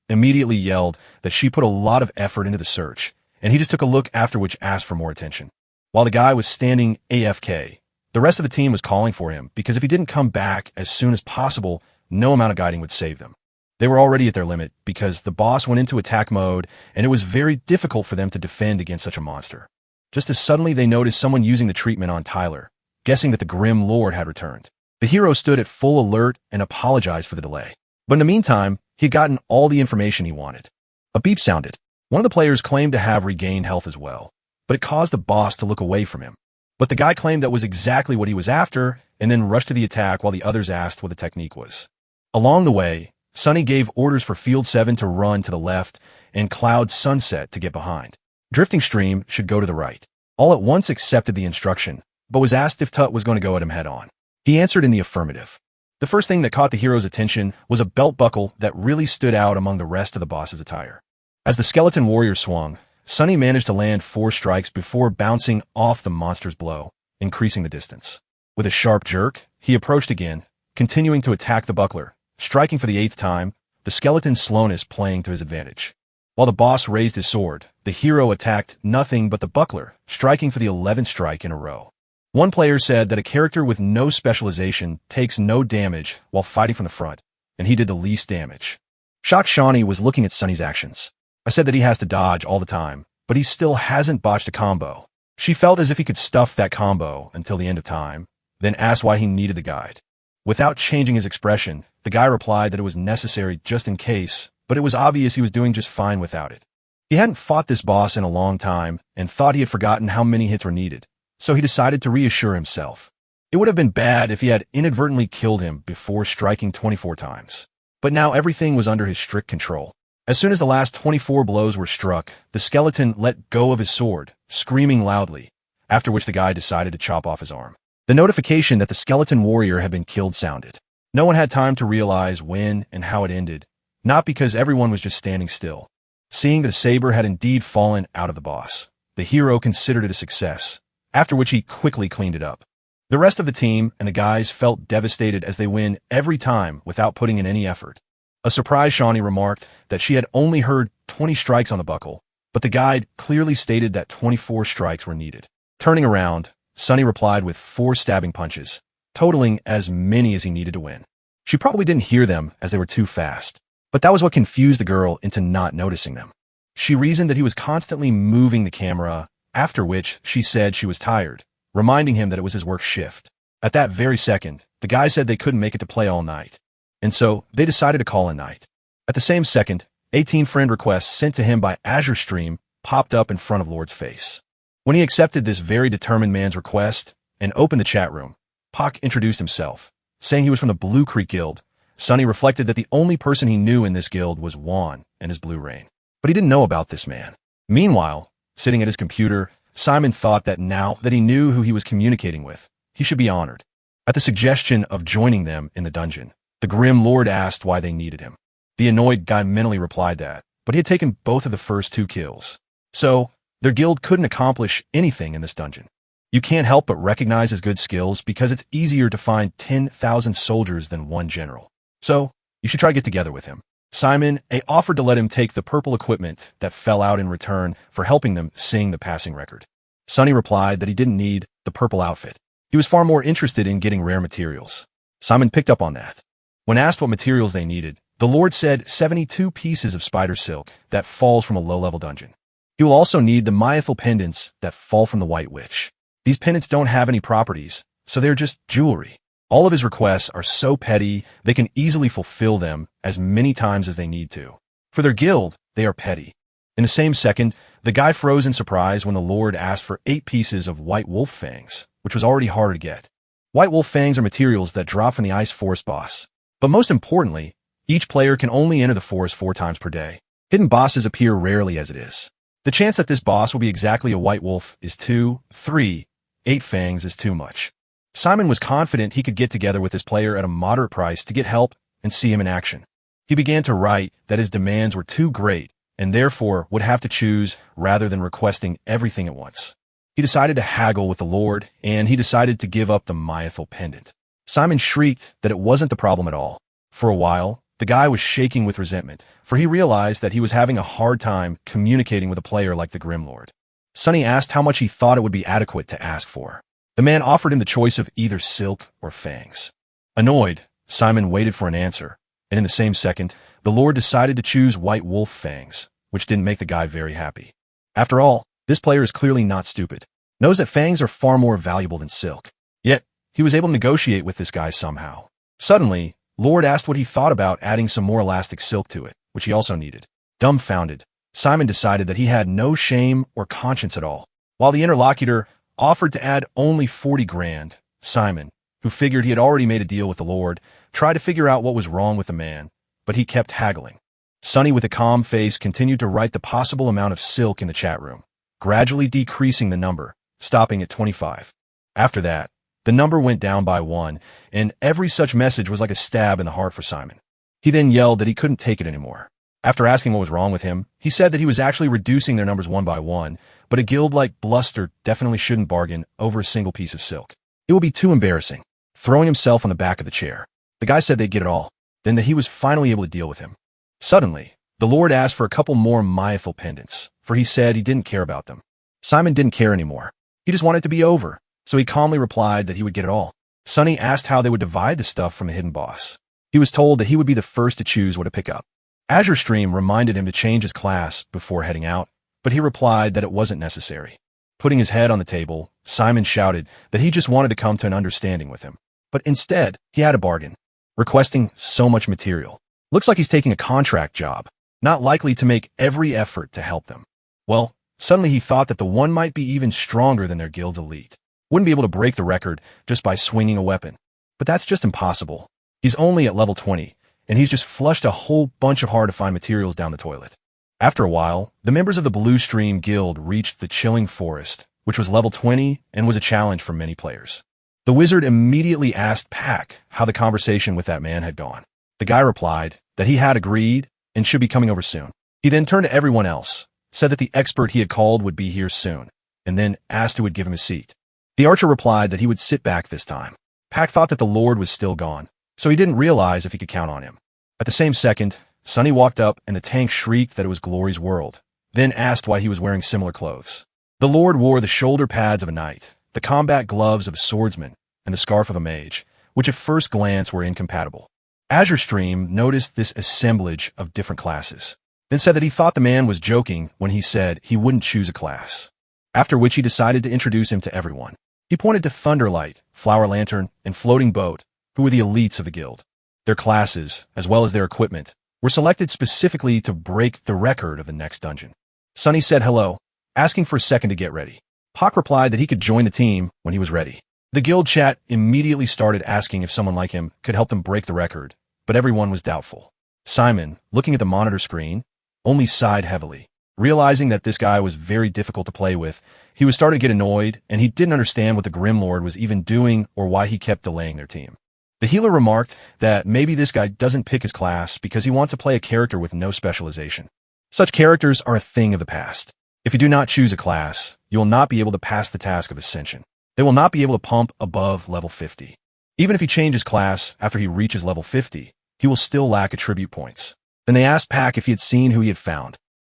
Speaker 1: Immediately yelled that she put a lot of effort into the search, and he just took a look after which asked for more attention. While the guy was standing AFK, the rest of the team was calling for him because if he didn't come back as soon as possible, no amount of guiding would save them. They were already at their limit because the boss went into attack mode and it was very difficult for them to defend against such a monster. Just as suddenly they noticed someone using the treatment on Tyler, guessing that the Grim Lord had returned. The hero stood at full alert and apologized for the delay. But in the meantime, he had gotten all the information he wanted. A beep sounded. One of the players claimed to have regained health as well, but it caused the boss to look away from him. But the guy claimed that was exactly what he was after and then rushed to the attack while the others asked what the technique was. Along the way, Sunny gave orders for Field 7 to run to the left and Cloud Sunset to get behind. Drifting Stream should go to the right. All at once accepted the instruction, but was asked if Tut was going to go at him head-on. He answered in the affirmative. The first thing that caught the hero's attention was a belt buckle that really stood out among the rest of the boss's attire. As the skeleton warrior swung, Sunny managed to land 4 strikes before bouncing off the monster's blow, increasing the distance. With a sharp jerk, he approached again, continuing to attack the buckler, striking for the 8th time, the skeleton's slowness playing to his advantage. While the boss raised his sword, the hero attacked nothing but the buckler, striking for the 11th strike in a row. One player said that a character with no specialization takes no damage while fighting from the front, and he did the least damage. Shocked Shawnee was looking at Sunny's actions. I said that he has to dodge all the time, but he still hasn't botched a combo. She felt as if he could stuff that combo until the end of time, then asked why he needed the guide. Without changing his expression, the guy replied that it was necessary just in case, but it was obvious he was doing just fine without it. He hadn't fought this boss in a long time and thought he had forgotten how many hits were needed, so he decided to reassure himself. It would have been bad if he had inadvertently killed him before striking 24 times. But now everything was under his strict control. As soon as the last 24 blows were struck, the skeleton let go of his sword, screaming loudly, after which the guy decided to chop off his arm. The notification that the skeleton warrior had been killed sounded. No one had time to realize when and how it ended, not because everyone was just standing still. Seeing that the saber had indeed fallen out of the boss, the hero considered it a success, after which he quickly cleaned it up. The rest of the team and the guys felt devastated as they win every time without putting in any effort. A surprised Shawnee remarked that she had only heard 20 strikes on the buckle, but the guide clearly stated that 24 strikes were needed. Turning around, Sunny replied with 4 stabbing punches, totaling as many as he needed to win. She probably didn't hear them as they were too fast, but that was what confused the girl into not noticing them. She reasoned that he was constantly moving the camera, after which she said she was tired, reminding him that it was his work shift. At that very second, the guy said they couldn't make it to play all night, and so they decided to call a night. At the same second, 18 friend requests sent to him by Azure Stream popped up in front of Lord's face. When he accepted this very determined man's request and opened the chat room, Pak introduced himself, saying he was from the Blue Creek Guild. Sunny reflected that the only person he knew in this guild was Juan and his Blue Rain, but he didn't know about this man. Meanwhile, sitting at his computer, Simon thought that now that he knew who he was communicating with, he should be honored. At the suggestion of joining them in the dungeon, the Grim Lord asked why they needed him. The annoyed guy mentally replied that, but he had taken both of the first 2 kills. So, their guild couldn't accomplish anything in this dungeon. You can't help but recognize his good skills because it's easier to find 10,000 soldiers than 1 general. So, you should try to get together with him. Simon offered to let him take the purple equipment that fell out in return for helping them sing the passing record. Sunny replied that he didn't need the purple outfit. He was far more interested in getting rare materials. Simon picked up on that. When asked what materials they needed, the Lord said 72 pieces of spider silk that falls from a low-level dungeon. He will also need the myethal pendants that fall from the White Witch. These pendants don't have any properties, so they're just jewelry. All of his requests are so petty, they can easily fulfill them as many times as they need to. For their guild, they are petty. In the same second, the guy froze in surprise when the Lord asked for 8 pieces of white wolf fangs, which was already hard to get. White wolf fangs are materials that drop from the Ice Forest boss. But most importantly, each player can only enter the forest 4 times per day. Hidden bosses appear rarely as it is. The chance that this boss will be exactly a white wolf is 2, 3, 8 fangs is too much. Simon was confident he could get together with his player at a moderate price to get help and see him in action. He began to write that his demands were too great and therefore would have to choose rather than requesting everything at once. He decided to haggle with the Lord, and he decided to give up the Myethal pendant. Simon shrieked that it wasn't the problem at all. For a while, the guy was shaking with resentment, for he realized that he was having a hard time communicating with a player like the Grimlord. Sonny asked how much he thought it would be adequate to ask for. The man offered him the choice of either silk or fangs. Annoyed, Simon waited for an answer, and in the same second, the Lord decided to choose white wolf fangs, which didn't make the guy very happy. After all, this player is clearly not stupid, knows that fangs are far more valuable than silk. Yet, he was able to negotiate with this guy somehow. Suddenly, Lord asked what he thought about adding some more elastic silk to it, which he also needed. Dumbfounded, Simon decided that he had no shame or conscience at all. While the interlocutor offered to add only 40 grand, Simon, who figured he had already made a deal with the Lord, tried to figure out what was wrong with the man, but he kept haggling. Sonny, with a calm face, continued to write the possible amount of silk in the chat room, gradually decreasing the number, stopping at 25. After that, the number went down by 1, and every such message was like a stab in the heart for Simon. He then yelled that he couldn't take it anymore. After asking what was wrong with him, he said that he was actually reducing their numbers 1 by 1, but a guild like Bluster definitely shouldn't bargain over a single piece of silk. It will be too embarrassing. Throwing himself on the back of the chair, the guy said they'd get it all, then that he was finally able to deal with him. Suddenly, the Lord asked for a couple more Myethal pendants, for he said he didn't care about them. Simon didn't care anymore. He just wanted it to be over, so he calmly replied that he would get it all. Sonny asked how they would divide the stuff from the hidden boss. He was told that he would be the first to choose what to pick up. Azure Stream reminded him to change his class before heading out, but he replied that it wasn't necessary. Putting his head on the table, Simon shouted that he just wanted to come to an understanding with him. But instead, he had a bargain, requesting so much material. Looks like he's taking a contract job, not likely to make every effort to help them. Well, suddenly he thought that the one might be even stronger than their guild's elite. Wouldn't be able to break the record just by swinging a weapon. But that's just impossible. He's only at level 20, and he's just flushed a whole bunch of hard-to-find materials down the toilet. After a while, the members of the Blue Stream Guild reached the Chilling Forest, which was level 20 and was a challenge for many players. The wizard immediately asked Pack how the conversation with that man had gone. The guy replied that he had agreed and should be coming over soon. He then turned to everyone else, said that the expert he had called would be here soon, and then asked who would give him a seat. The archer replied that he would sit back this time. Pack thought that the Lord was still gone, so he didn't realize if he could count on him. At the same second, Sonny walked up and the tank shrieked that it was Glory's world, then asked why he was wearing similar clothes. The Lord wore the shoulder pads of a knight, the combat gloves of a swordsman, and the scarf of a mage, which at first glance were incompatible. Azure Stream noticed this assemblage of different classes, then said that he thought the man was joking when he said he wouldn't choose a class. After which he decided to introduce him to everyone. He pointed to Thunderlight, Flower Lantern, and Floating Boat, who were the elites of the guild. Their classes, as well as their equipment, were selected specifically to break the record of the next dungeon. Sonny said hello, asking for a second to get ready. Hawk replied that he could join the team when he was ready. The guild chat immediately started asking if someone like him could help them break the record, but everyone was doubtful. Simon, looking at the monitor screen, only sighed heavily. Realizing that this guy was very difficult to play with, he was starting to get annoyed, and he didn't understand what the Grimlord was even doing or why he kept delaying their team. The healer remarked that maybe this guy doesn't pick his class because he wants to play a character with no specialization. Such characters are a thing of the past. If you do not choose a class, you will not be able to pass the task of Ascension. They will not be able to pump above level 50. Even if he changes class after he reaches level 50, he will still lack attribute points. Then they asked Pack if he had seen who he had found.